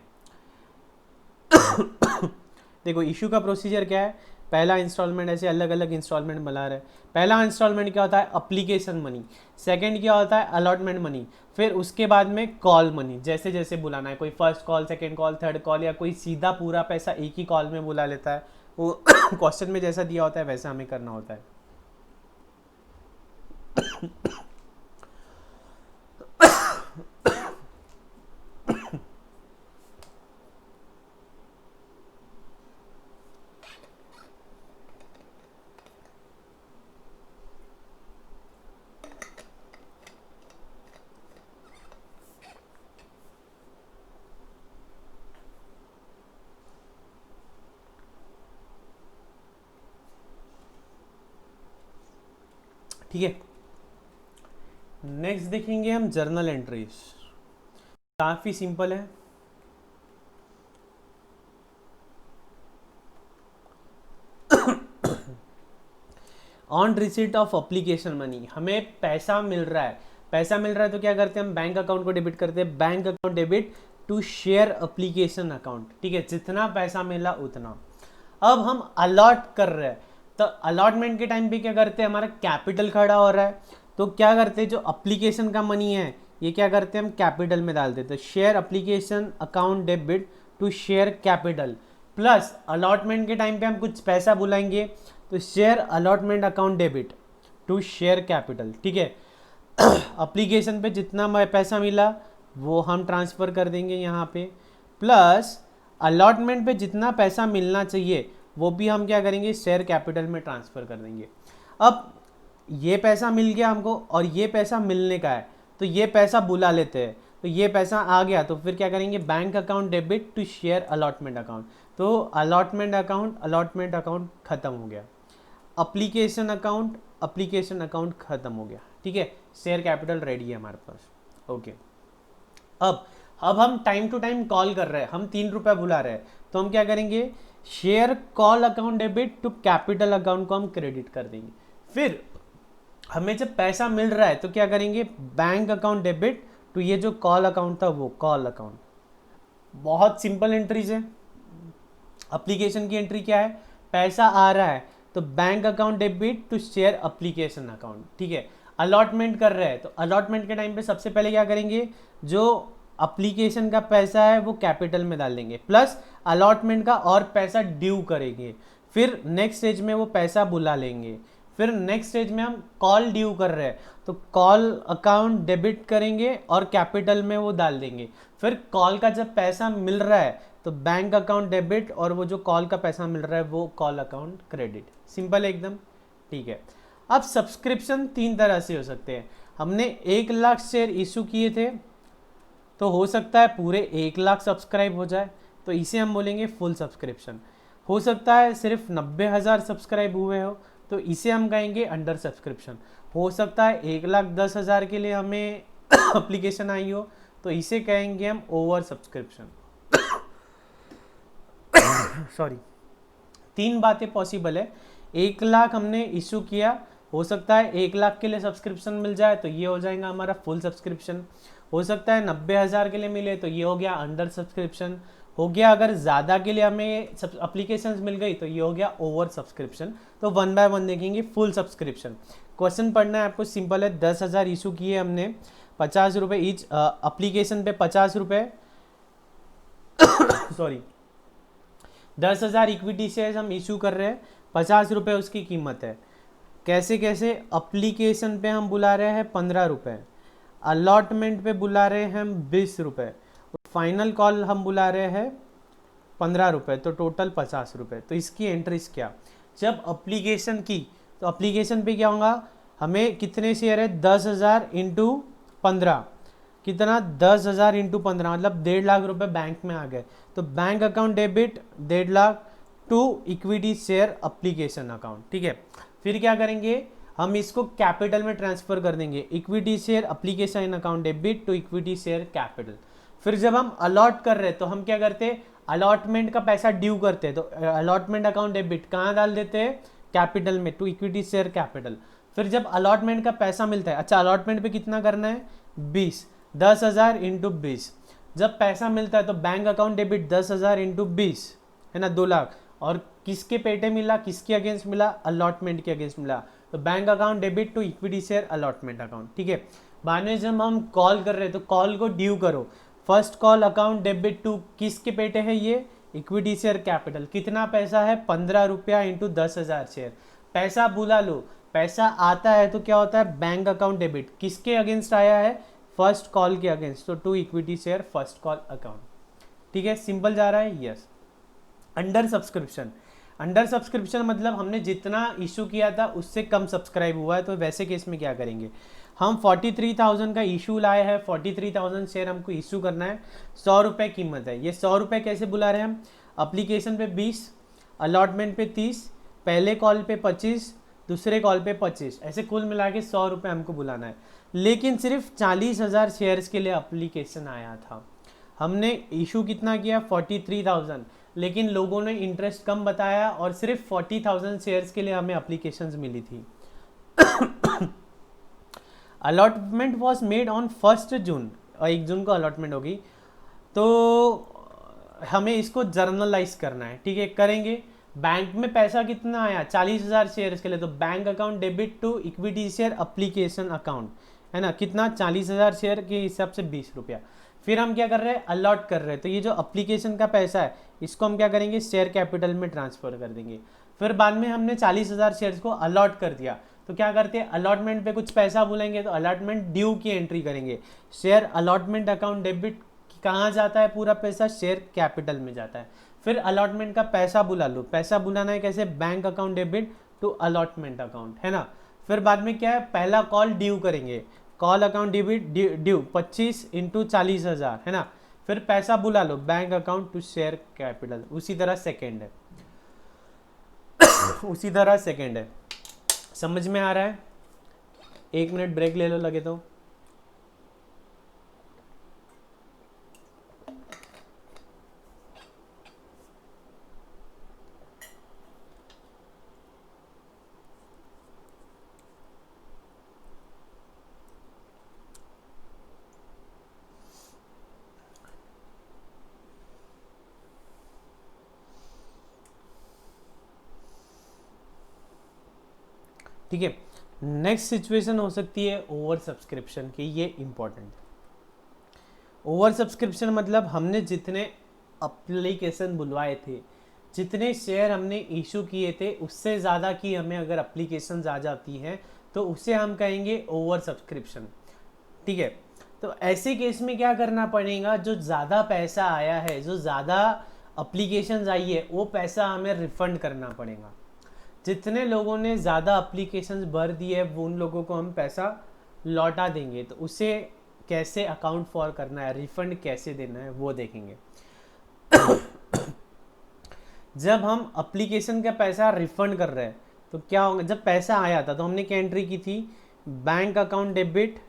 देखो इशू का प्रोसीजर क्या है, पहला इंस्टॉलमेंट, ऐसे अलग अलग इंस्टॉलमेंट बना रहे। पहला इंस्टॉलमेंट क्या होता है, अप्लीकेशन मनी। सेकंड क्या होता है, अलॉटमेंट मनी। फिर उसके बाद में कॉल मनी, जैसे जैसे बुलाना है, कोई first call, second call, third call, या कोई सीधा पूरा पैसा एक ही कॉल में बुला लेता है। वो क्वेश्चन में जैसा दिया होता है वैसा हमें करना होता है। ठीक है, नेक्स्ट देखेंगे हम जर्नल एंट्रीज। काफी सिंपल है। On receipt of application money, हमें पैसा मिल रहा है। पैसा मिल रहा है तो क्या करते हैं, हम बैंक अकाउंट को डेबिट करते हैं। Bank account debit to share application account, ठीक है। जितना पैसा मिला उतना। अब हम अलॉट कर रहे हैं तो अलॉटमेंट के टाइम पे क्या करते हैं, हमारा कैपिटल खड़ा हो रहा है तो क्या करते हैं, जो अप्लीकेशन का मनी है ये क्या करते हैं, हम कैपिटल में डाल देते हैं। Share application account debit to share capital, plus allotment के टाइम पे हम कुछ पैसा बुलाएंगे तो share allotment account debit to share capital, ठीक है। अप्लीकेशन पे जितना पैसा मिला वो हम ट्रांसफ़र कर देंगे यहाँ पे, प्लस अलॉटमेंट पे जितना पैसा मिलना चाहिए वो भी हम क्या करेंगे, शेयर कैपिटल में ट्रांसफ़र कर देंगे। अब ये पैसा मिल गया हमको और ये पैसा मिलने का है तो ये पैसा बुला लेते हैं। तो ये पैसा आ गया तो फिर क्या करेंगे, bank account debit to share allotment account. तो अलॉटमेंट अकाउंट ख़त्म हो गया, अप्लीकेशन अकाउंट ख़त्म हो गया, ठीक है। शेयर कैपिटल रेडी है हमारे पास, ओके। अब हम टाइम टू टाइम कॉल कर रहे हैं, हम 3 रुपये बुला रहे हैं तो हम क्या करेंगे, share call account debit to capital account को हम क्रेडिट कर देंगे। फिर हमें जब पैसा मिल रहा है तो क्या करेंगे, बैंक अकाउंट डेबिट टू ये जो कॉल अकाउंट था वो कॉल अकाउंट। बहुत सिंपल एंट्रीज है। एप्लीकेशन की एंट्री क्या है, पैसा आ रहा है तो bank account debit to share application account, ठीक है। अलॉटमेंट कर रहे हैं तो अलॉटमेंट के टाइम पे सबसे पहले क्या करेंगे, जो एप्लीकेशन का पैसा है वो कैपिटल में डाल देंगे, प्लस अलॉटमेंट का और पैसा ड्यू करेंगे। फिर नेक्स्ट स्टेज में वो पैसा बुला लेंगे। फिर नेक्स्ट स्टेज में हम कॉल ड्यू कर रहे हैं तो कॉल अकाउंट डेबिट करेंगे और कैपिटल में वो डाल देंगे। फिर कॉल का जब पैसा मिल रहा है तो बैंक अकाउंट डेबिट और वो जो कॉल का पैसा मिल रहा है वो कॉल अकाउंट क्रेडिट। सिंपल एकदम, ठीक है। अब सब्सक्रिप्शन 3 तरह से हो सकते हैं। हमने 1 लाख शेयर इशू किए थे तो हो सकता है पूरे 1 लाख सब्सक्राइब हो जाए, तो इसे हम बोलेंगे फुल सब्सक्रिप्शन। हो सकता है सिर्फ 90,000 सब्सक्राइब हुए हो, तो इसे हम कहेंगे अंडर सब्सक्रिप्शन। हो सकता है 1,10,000 के लिए हमें एप्लीकेशन आई हो, तो इसे कहेंगे हम ओवर सब्सक्रिप्शन। सॉरी, 3 बातें पॉसिबल है। 1 लाख हमने इशू किया, हो सकता है 1 लाख के लिए सब्सक्रिप्शन मिल जाए, तो ये हो जाएगा हमारा फुल सब्सक्रिप्शन। हो सकता है 90,000 के लिए मिले, तो ये हो गया अंडर सब्सक्रिप्शन। हो गया अगर ज़्यादा के लिए हमें सब एप्लीकेशन मिल गई, तो ये हो गया ओवर सब्सक्रिप्शन। तो 1 बाय 1 देखेंगे फुल सब्सक्रिप्शन। क्वेश्चन पढ़ना है आपको, सिंपल है। 10,000 इशू किए हमने, 50 रुपये ईच एप्लीकेशन पे, 50 रुपये सॉरी 10,000 इक्विटी शेयर्स हम इशू कर रहे हैं, 50 रुपये उसकी कीमत है। कैसे कैसे एप्लीकेशन पे हम बुला रहे हैं 15 रुपये, अलॉटमेंट पे बुला रहे हैं हम 20 रुपये, फाइनल कॉल हम बुला रहे हैं 15 रुपये, तो टोटल 50 रुपये। तो इसकी एंट्रीज क्या, जब एप्लीकेशन की, तो एप्लीकेशन पे क्या होगा, हमें कितने शेयर है, 10,000 इंटू 15, कितना 10,000 इंटू 15 मतलब 1.5 लाख रुपए बैंक में आ गए। तो bank account debit 1.5 lakh to equity share application account. ठीक है, फिर क्या करेंगे, हम इसको कैपिटल में ट्रांसफर कर देंगे, equity share application account debit to equity share capital. फिर जब हम अलॉट कर रहे हैं, तो हम क्या करते हैं, अलॉटमेंट का पैसा ड्यू करते हैं, तो अलॉटमेंट अकाउंट डेबिट कहाँ डाल देते हैं, कैपिटल में, टू इक्विटी शेयर कैपिटल। फिर जब अलॉटमेंट का पैसा मिलता है, अच्छा अलॉटमेंट पे कितना करना है, 20, 10,000 इंटू 20। जब पैसा मिलता है तो बैंक अकाउंट डेबिट 10,000 इंटू 20 है ना, 2 लाख। और किसके पेटे मिला, किसके अगेंस्ट मिला, अलॉटमेंट के अगेंस्ट मिला, तो bank account debit to equity share allotment account. ठीक है, बाद में जब हम कॉल कर रहे हैं, तो कॉल को ड्यू करो, first call account debit to किसके पेटे है, ये इक्विटी शेयर कैपिटल। कितना पैसा है, 15 रुपया इंटू 10,000 शेयर। पैसा बुला लो, पैसा आता है तो क्या होता है, बैंक अकाउंट डेबिट किसके अगेंस्ट आया है, फर्स्ट कॉल के अगेंस्ट, तो to equity share first call account. ठीक है, सिंपल जा रहा है, yes. Under subscription, under subscription मतलब हमने जितना इशू किया था उससे कम सब्सक्राइब हुआ है, तो वैसे केस में क्या करेंगे, हम 43,000 का इशू लाए हैं, 43,000 शेयर हमको इशू करना है, 100 रुपये कीमत है। ये 100 रुपये कैसे बुला रहे हैं हम, एप्लीकेशन पे 20, अलॉटमेंट पे 30, पहले कॉल पे 25, दूसरे कॉल पे 25, ऐसे कुल मिला के 100 रुपये हमको बुलाना है। लेकिन सिर्फ 40,000 शेयर्स के लिए एप्लीकेशन आया था, हमने इशू कितना किया, 43,000, लेकिन लोगों ने इंटरेस्ट कम बताया और सिर्फ 40,000 शेयर्स के लिए हमें एप्लीकेशंस मिली थी। अलॉटमेंट वॉज मेड ऑन 1 जून, और 1 जून को अलॉटमेंट होगी, तो हमें इसको जर्नलाइज करना है। ठीक है, करेंगे। बैंक में पैसा कितना आया, 40,000 शेयर्स के लिए, तो bank account debit to equity share application account है ना, कितना 40,000 शेयर के हिसाब से 20 रुपया। फिर हम क्या कर रहे हैं, अलॉट कर रहे हैं, तो ये जो एप्लीकेशन का पैसा है इसको हम क्या करेंगे, शेयर कैपिटल में ट्रांसफर कर देंगे। फिर बाद में हमने 40,000 शेयर्स को अलॉट कर दिया, तो क्या करते हैं, अलॉटमेंट पे कुछ पैसा बोलेंगे, तो अलॉटमेंट ड्यू की एंट्री करेंगे, शेयर अलॉटमेंट अकाउंट डेबिट कहाँ जाता है, पूरा पैसा शेयर कैपिटल में जाता है। फिर अलॉटमेंट का पैसा बुला लो, पैसा बुलाना है कैसे, bank account debit to allotment account है ना। फिर बाद में क्या है, पहला कॉल ड्यू करेंगे, call account debit due 25 into 40,000 है ना। फिर पैसा बुला लो, bank account to share capital, उसी तरह सेकेंड है उसी तरह सेकेंड है। समझ में आ रहा है, 1 मिनट ब्रेक ले लो लगे तो। ठीक है, नेक्स्ट सिचुएशन हो सकती है ओवर सब्सक्रिप्शन की, ये इंपॉर्टेंट। ओवर सब्सक्रिप्शन मतलब हमने जितने एप्लीकेशन बुलवाए थे, जितने शेयर हमने इशू किए थे, उससे ज़्यादा की हमें अगर एप्लीकेशन आ जाती हैं, तो उसे हम कहेंगे ओवर सब्सक्रिप्शन। ठीक है, तो ऐसे केस में क्या करना पड़ेगा, जो ज़्यादा पैसा आया है, जो ज़्यादा एप्लीकेशन आई है, वो पैसा हमें रिफंड करना पड़ेगा। जितने लोगों ने ज़्यादा एप्लीकेशंस भर दिए, वो उन लोगों को हम पैसा लौटा देंगे। तो उसे कैसे अकाउंट फॉर करना है, रिफंड कैसे देना है वो देखेंगे। जब हम एप्लीकेशन का पैसा रिफंड कर रहे हैं तो क्या होगा, जब पैसा आया था तो हमने क्या एंट्री की थी, bank account debit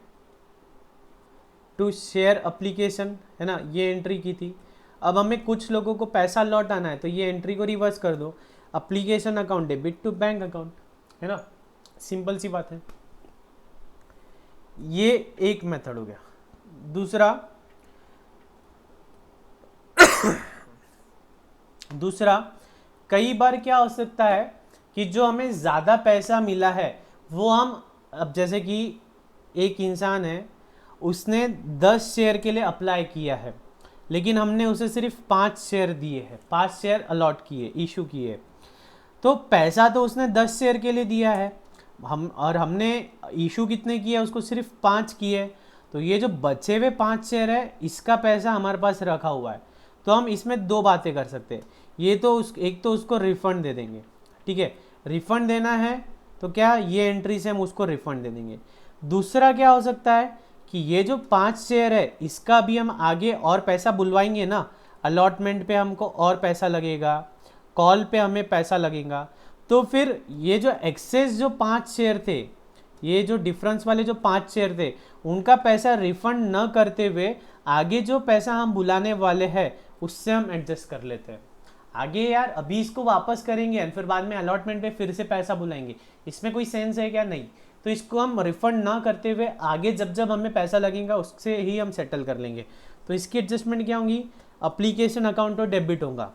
to share application, है ना, ये एंट्री की थी। अब हमें कुछ लोगों को पैसा लौटाना है तो ये एंट्री को रिवर्स कर दो, application account debit to bank account, है ना, सिंपल सी बात है। ये एक मेथड हो गया। दूसरा कई बार क्या हो सकता है कि जो हमें ज़्यादा पैसा मिला है वो हम, अब जैसे कि एक इंसान है उसने 10 शेयर के लिए अप्लाई किया है लेकिन हमने उसे सिर्फ 5 शेयर दिए हैं, 5 शेयर अलॉट किए, इशू किए, तो पैसा तो उसने 10 शेयर के लिए दिया है हमने इशू कितने किए, उसको सिर्फ 5 किए, तो ये जो बचे हुए 5 शेयर है इसका पैसा हमारे पास रखा हुआ है। तो हम इसमें 2 बातें कर सकते हैं, ये तो एक तो उसको रिफ़ंड दे देंगे, ठीक है, रिफ़ंड देना है तो क्या ये एंट्री से हम उसको रिफ़ंड दे देंगे। दूसरा क्या हो सकता है कि ये जो 5 शेयर है इसका भी हम आगे और पैसा बुलवाएंगे ना, अलॉटमेंट पे हमको और पैसा लगेगा, कॉल पे हमें पैसा लगेगा, तो फिर ये जो एक्सेस जो 5 शेयर थे, ये जो डिफरेंस वाले जो 5 शेयर थे उनका पैसा रिफंड न करते हुए आगे जो पैसा हम बुलाने वाले हैं उससे हम एडजस्ट कर लेते हैं। आगे यार अभी इसको वापस करेंगे और फिर बाद में अलॉटमेंट पे फिर से पैसा बुलाएंगे, इसमें कोई सेंस है क्या? नहीं। तो इसको हम रिफंड ना करते हुए आगे जब जब हमें पैसा लगेगा उससे ही हम सेटल कर लेंगे। तो इसकी एडजस्टमेंट क्या होंगी, एप्लीकेशन अकाउंट और डेबिट होगा,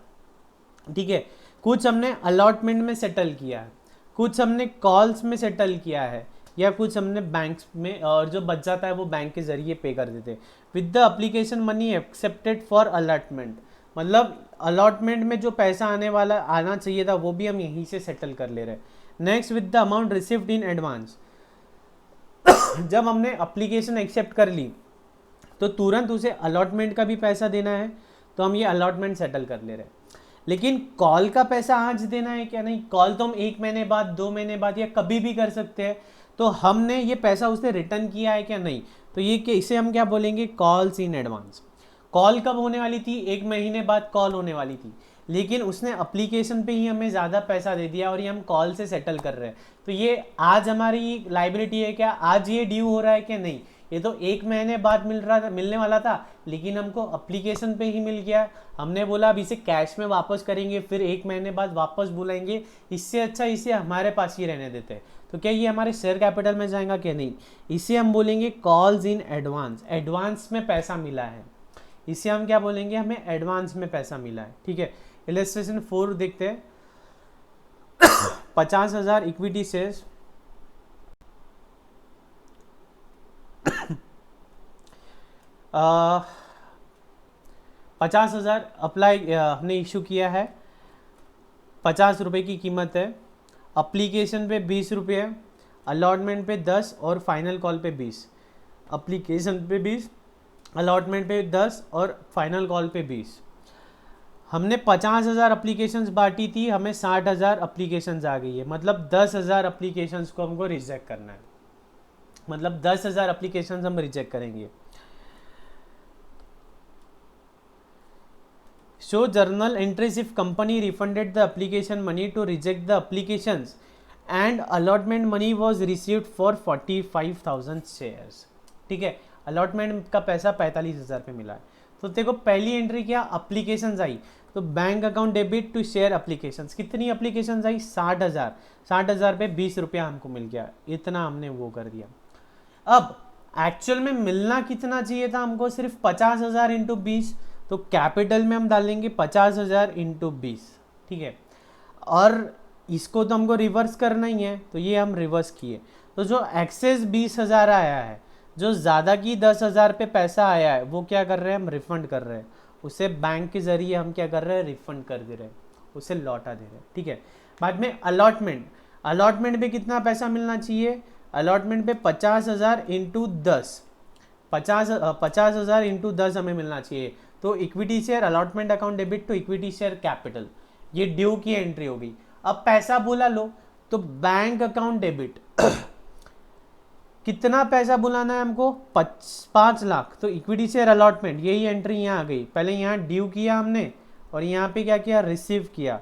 ठीक है। कुछ हमने अलॉटमेंट में सेटल किया है, कुछ हमने कॉल्स में सेटल किया है, या कुछ हमने बैंक्स में, और जो बच जाता है वो बैंक के जरिए पे कर देते। With the application money accepted for allotment, मतलब अलॉटमेंट में जो पैसा आना चाहिए था वो भी हम यहीं से सेटल कर ले रहे हैं। Next, with the amount received in advance, जब हमने एप्लीकेशन एक्सेप्ट कर ली तो तुरंत उसे अलॉटमेंट का भी पैसा देना है, तो हम ये अलॉटमेंट सेटल कर ले रहे हैं। लेकिन कॉल का पैसा आज देना है क्या? नहीं, कॉल तो हम 1 महीने बाद, 2 महीने बाद या कभी भी कर सकते हैं। तो हमने ये पैसा उसने रिटर्न किया है क्या? नहीं। तो ये इसे हम क्या बोलेंगे, कॉल्स इन एडवांस। कॉल कब होने वाली थी? 1 महीने बाद कॉल होने वाली थी, लेकिन उसने एप्लीकेशन पे ही हमें ज़्यादा पैसा दे दिया और ये हम कॉल से सेटल कर रहे हैं। तो ये आज हमारी लाइबिलिटी है क्या? आज ये ड्यू हो रहा है क्या? नहीं, ये तो 1 महीने बाद मिलने वाला था, लेकिन हमको एप्लीकेशन पे ही मिल गया। हमने बोला अब इसे कैश में वापस करेंगे, फिर 1 महीने बाद वापस बुलाएंगे, इससे अच्छा इसे हमारे पास ही रहने देते हैं। तो क्या ये हमारे शेयर कैपिटल में जाएगा क्या? नहीं। इसे हम बोलेंगे कॉल्स इन एडवांस, एडवांस में पैसा मिला है, इसे हम क्या बोलेंगे, हमें एडवांस में पैसा मिला है, ठीक है। इलस्ट्रेशन 4 देखते हैं। 50,000 इक्विटी शेयर्स, 50,000 अप्लाई हमने इशू किया है, 50 रुपये की कीमत है, एप्लीकेशन पे 20 रुपये, अलॉटमेंट पे 10 और फाइनल कॉल पे 20। एप्लीकेशन पे 20, अलॉटमेंट पे 10 और फाइनल कॉल पे 20। हमने 50,000 एप्लीकेशंस बांटी थी, हमें 60,000 एप्लीकेशंस आ गई है, मतलब 10,000 एप्लीकेशंस को हमको रिजेक्ट करना है, मतलब 10,000 एप्लीकेशंस हम रिजेक्ट करेंगे। Show journal entries if company refunded the application money to reject the applications and allotment money was received for 45,000 shares, ठीक है। अलॉटमेंट का पैसा 45,000 पे मिला है। तो देखो पहली एंट्री क्या, एप्लीकेशंस आई, तो bank account debit to share applications, कितनी एप्लीकेशंस आई? 60,000। 60,000 पे 20 रुपया हमको मिल गया, इतना हमने वो कर दिया। अब एक्चुअल में मिलना कितना चाहिए था हमको? सिर्फ 50,000 इंटू 20, तो कैपिटल में हम डालेंगे 50,000 इंटू 20, ठीक है। और इसको तो हमको रिवर्स करना ही है, तो ये हम रिवर्स किए। तो जो एक्सेस 20,000 आया है, जो ज़्यादा की 10,000 पे पैसा आया है, वो क्या कर रहे हैं, हम रिफंड कर रहे हैं, उसे बैंक के ज़रिए हम क्या कर रहे हैं, रिफंड कर दे रहे हैं, उसे लौटा दे रहे हैं, ठीक है। बाद में अलॉटमेंट, अलॉटमेंट पे कितना पैसा मिलना चाहिए? अलॉटमेंट पे 50,000 इंटू 10, 50,000 इंटू 10 हमें मिलना चाहिए। तो equity share allotment account debit to equity share capital, ये ड्यू की एंट्री होगी। अब पैसा बोला लो, तो बैंक अकाउंट डेबिट कितना पैसा बुलाना है हमको, 5 लाख। तो इक्विटी शेयर अलॉटमेंट, यही एंट्री यहाँ आ गई। पहले यहाँ ड्यू किया हमने और यहाँ पे क्या किया, रिसीव किया।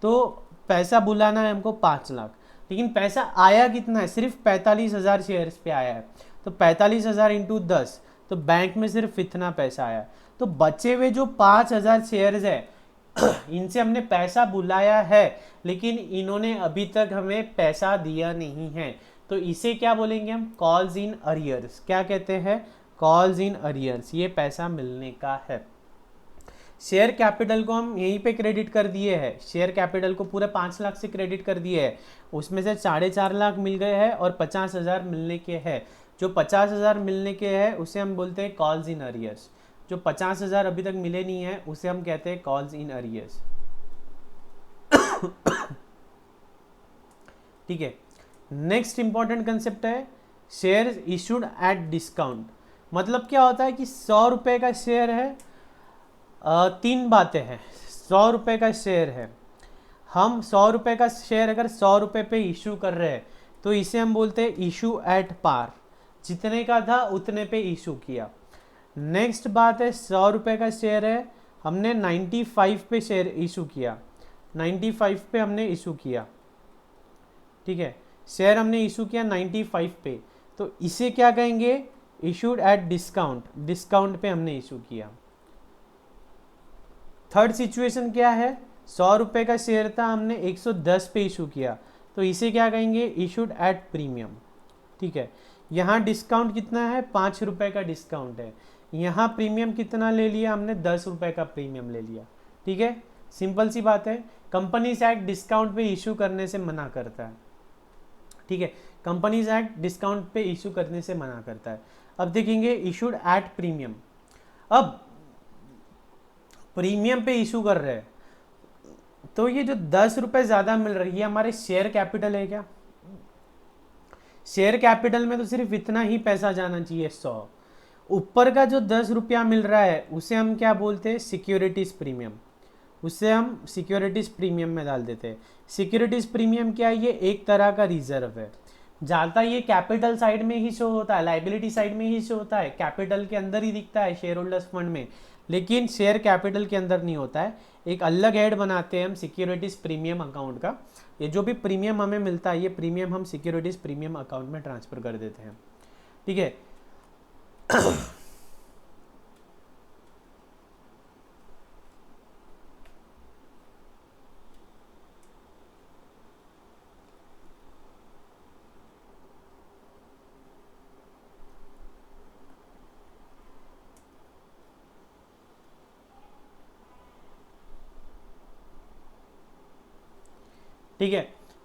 तो पैसा बुलाना है हमको 5 लाख, लेकिन पैसा आया कितना है, सिर्फ 45,000 शेयर्स पे आया है। तो 45,000 इंटू 10, तो बैंक में सिर्फ इतना पैसा आया। तो बचे हुए जो 5,000 शेयर्स है इनसे हमने पैसा बुलाया है, लेकिन इन्होंने अभी तक हमें पैसा दिया नहीं है। तो इसे क्या बोलेंगे हम, कॉल्स इन अरियर्स। क्या कहते हैं, कॉल्स इन अरियर्स। ये पैसा मिलने का है। शेयर कैपिटल को हम यहीं पे क्रेडिट कर दिए हैं। शेयर कैपिटल को पूरे 5 लाख से क्रेडिट कर दिए है, उसमें से 4.5 लाख मिल गए हैं और 50,000 मिलने के हैं। जो 50,000 मिलने के हैं उसे हम बोलते हैं कॉल्स इन अरियर्स। जो 50,000 अभी तक मिले नहीं है उसे हम कहते हैं कॉल्स इन अरियर्स। ठीक है। नेक्स्ट इंपॉर्टेंट कंसेप्ट है शेयर इशूड एट डिस्काउंट। मतलब क्या होता है कि 100 रुपए का शेयर है, 3 बातें हैं। 100 रुपए का शेयर है, हम 100 रुपए का शेयर अगर 100 रुपए पे इशू कर रहे हैं तो इसे हम बोलते हैं इशू एट पार। जितने का था उतने पे इशू किया। नेक्स्ट बात है 100 रुपए का शेयर है, हमने 95 पे शेयर इशू किया, 95 पे हमने इशू किया। ठीक है, शेयर हमने इशू किया 95 पे, तो इसे क्या कहेंगे, इशूड एट डिस्काउंट। डिस्काउंट पे हमने इशू किया। थर्ड सिचुएशन क्या है, 100 रुपए का शेयर था, हमने 110 पे इशू किया, तो इसे क्या कहेंगे, इशूड एट प्रीमियम। ठीक है, यहाँ डिस्काउंट कितना है, 5 रुपए का डिस्काउंट है। यहाँ प्रीमियम कितना ले लिया हमने, 10 रुपए का प्रीमियम ले लिया। ठीक है, सिंपल सी बात है। कंपनीज एक्ट डिस्काउंट पे इशू करने से मना करता है। ठीक है, कंपनीज एक्ट डिस्काउंट पे इशू करने से मना करता है। अब देखेंगे इशूड एट प्रीमियम। अब प्रीमियम पे इशू कर रहे हैं तो ये जो 10 रुपए ज्यादा मिल रही है हमारे शेयर कैपिटल है क्या, शेयर कैपिटल में तो सिर्फ इतना ही पैसा जाना चाहिए 100। ऊपर का जो 10 रुपया मिल रहा है उसे हम क्या बोलते हैं, सिक्योरिटीज प्रीमियम। उसे हम सिक्योरिटीज प्रीमियम में डाल देते हैं। सिक्योरिटीज प्रीमियम क्या है, ये एक तरह का रिजर्व है। ज़्यादा ये कैपिटल साइड में ही शो होता है, लाइबिलिटी साइड में ही शो होता है, कैपिटल के अंदर ही दिखता है शेयर होल्डर्स फंड में, लेकिन शेयर कैपिटल के अंदर नहीं होता है। एक अलग हेड बनाते हैं हम सिक्योरिटीज प्रीमियम अकाउंट का। ये जो भी प्रीमियम हमें मिलता है ये प्रीमियम हम सिक्योरिटीज प्रीमियम अकाउंट में ट्रांसफर कर देते हैं। ठीक है, ठीक है।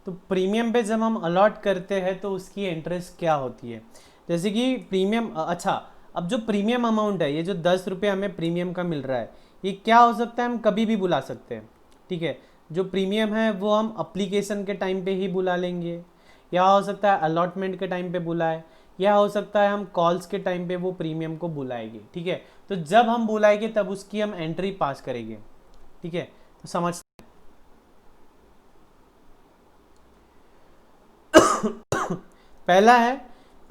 तो प्रीमियम पे जब हम अलॉट करते हैं तो उसकी इंटरेस्ट क्या होती है, जैसे कि प्रीमियम, अच्छा अब जो प्रीमियम अमाउंट है, ये जो 10 रुपये हमें प्रीमियम का मिल रहा है, ये क्या हो सकता है, हम कभी भी बुला सकते हैं। ठीक है, जो प्रीमियम है वो हम अप्लीकेशन के टाइम पे ही बुला लेंगे, या हो सकता है अलॉटमेंट के टाइम पे बुलाए, या हो सकता है हम कॉल्स के टाइम पे वो प्रीमियम को बुलाएंगे। ठीक है, तो जब हम बुलाएंगे तब उसकी हम एंट्री पास करेंगे। ठीक है, तो समझ पहला है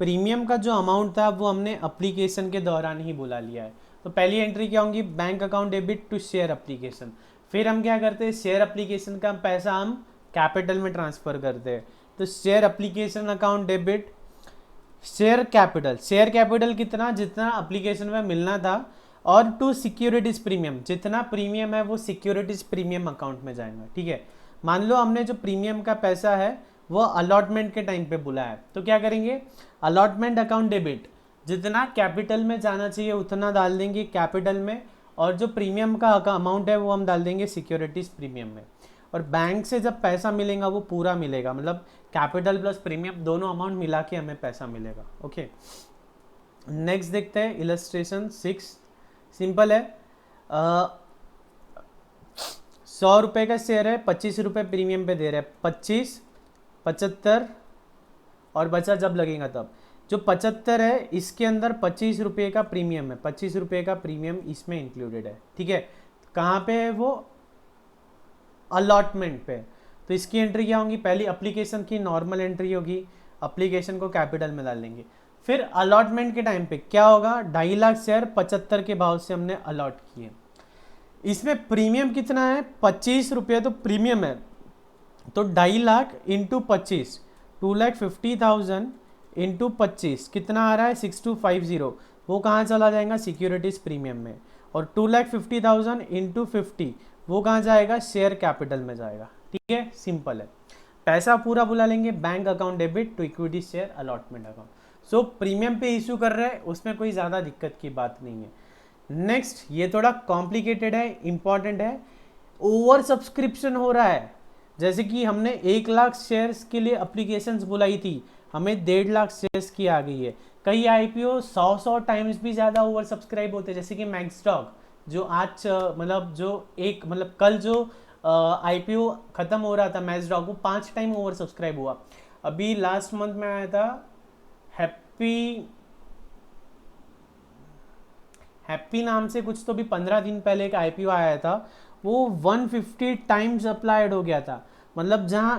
प्रीमियम का जो अमाउंट था वो हमने अप्लीकेशन के दौरान ही बुला लिया है। तो पहली एंट्री क्या होगी, bank account debit to share application. फिर हम क्या करते हैं, शेयर एप्लीकेशन का पैसा हम कैपिटल में ट्रांसफर करते हैं। तो share application account debit share capital, share capital कितना, जितना एप्लीकेशन में मिलना था, और टू सिक्योरिटीज प्रीमियम, जितना प्रीमियम है वो सिक्योरिटीज प्रीमियम अकाउंट में जाएगा। ठीक है, मान लो हमने जो प्रीमियम का पैसा है वो अलॉटमेंट के टाइम पे बुलाया है, तो क्या करेंगे, अलॉटमेंट अकाउंट डेबिट, जितना कैपिटल में जाना चाहिए उतना डाल देंगे कैपिटल में, और जो प्रीमियम का अमाउंट है वो हम डाल देंगे सिक्योरिटीज प्रीमियम में। और बैंक से जब पैसा मिलेगा वो पूरा मिलेगा, मतलब कैपिटल प्लस प्रीमियम दोनों अमाउंट मिला के हमें पैसा मिलेगा। ओके, नेक्स्ट देखते हैं इलस्ट्रेशन 6। सिंपल है, 100 रुपये का शेयर है, 25 रुपये प्रीमियम पे दे रहे हैं, 25, 75 और बचा जब लगेगा तब। जो 75 है इसके अंदर 25 रुपये का प्रीमियम है, 25 रुपये का प्रीमियम इसमें इंक्लूडेड है। ठीक है, कहाँ पे है वो, अलॉटमेंट पे। तो इसकी एंट्री क्या होगी, पहली एप्लीकेशन की नॉर्मल एंट्री होगी, एप्लीकेशन को कैपिटल में डाल देंगे। फिर अलॉटमेंट के टाइम पे क्या होगा, 2.5 लाख शेयर 75 के भाव से हमने अलॉट किए। इसमें प्रीमियम कितना है, 25 रुपये तो प्रीमियम है, तो 2.5 लाख इंटू 25, 2,50,000 इंटू 25 कितना आ रहा है, 6250, वो कहाँ चला जाएगा, सिक्योरिटीज प्रीमियम में। और 2,50,000 इंटू 50 वो कहाँ जाएगा, शेयर कैपिटल में जाएगा। ठीक है, सिंपल है। पैसा पूरा बुला लेंगे, bank account debit to equity share allotment account. So premium पे इशू कर रहे हैं, उसमें कोई ज़्यादा दिक्कत की बात नहीं है। नेक्स्ट, ये थोड़ा कॉम्प्लिकेटेड है, इंपॉर्टेंट है। ओवर सब्सक्रिप्शन हो रहा है, जैसे कि हमने 1 लाख शेयर्स के लिए अप्लीकेशंस बुलाई थी, हमें 1.5 लाख शेयर्स की आ गई है। कई आईपीओ 100 टाइम्स भी ज़्यादा ओवर सब्सक्राइब होते हैं, जैसे कि मैक्सडॉक जो आज मतलब जो एक मतलब कल जो आईपीओ खत्म हो रहा था मैक्सडॉक, वो 5 टाइम ओवर सब्सक्राइब हुआ। अभी लास्ट मंथ में आया था हैप्पी नाम से कुछ, तो भी 15 दिन पहले एक आईपीओ आया था, वो 150 टाइम्स अप्लाइड हो गया था। मतलब जहां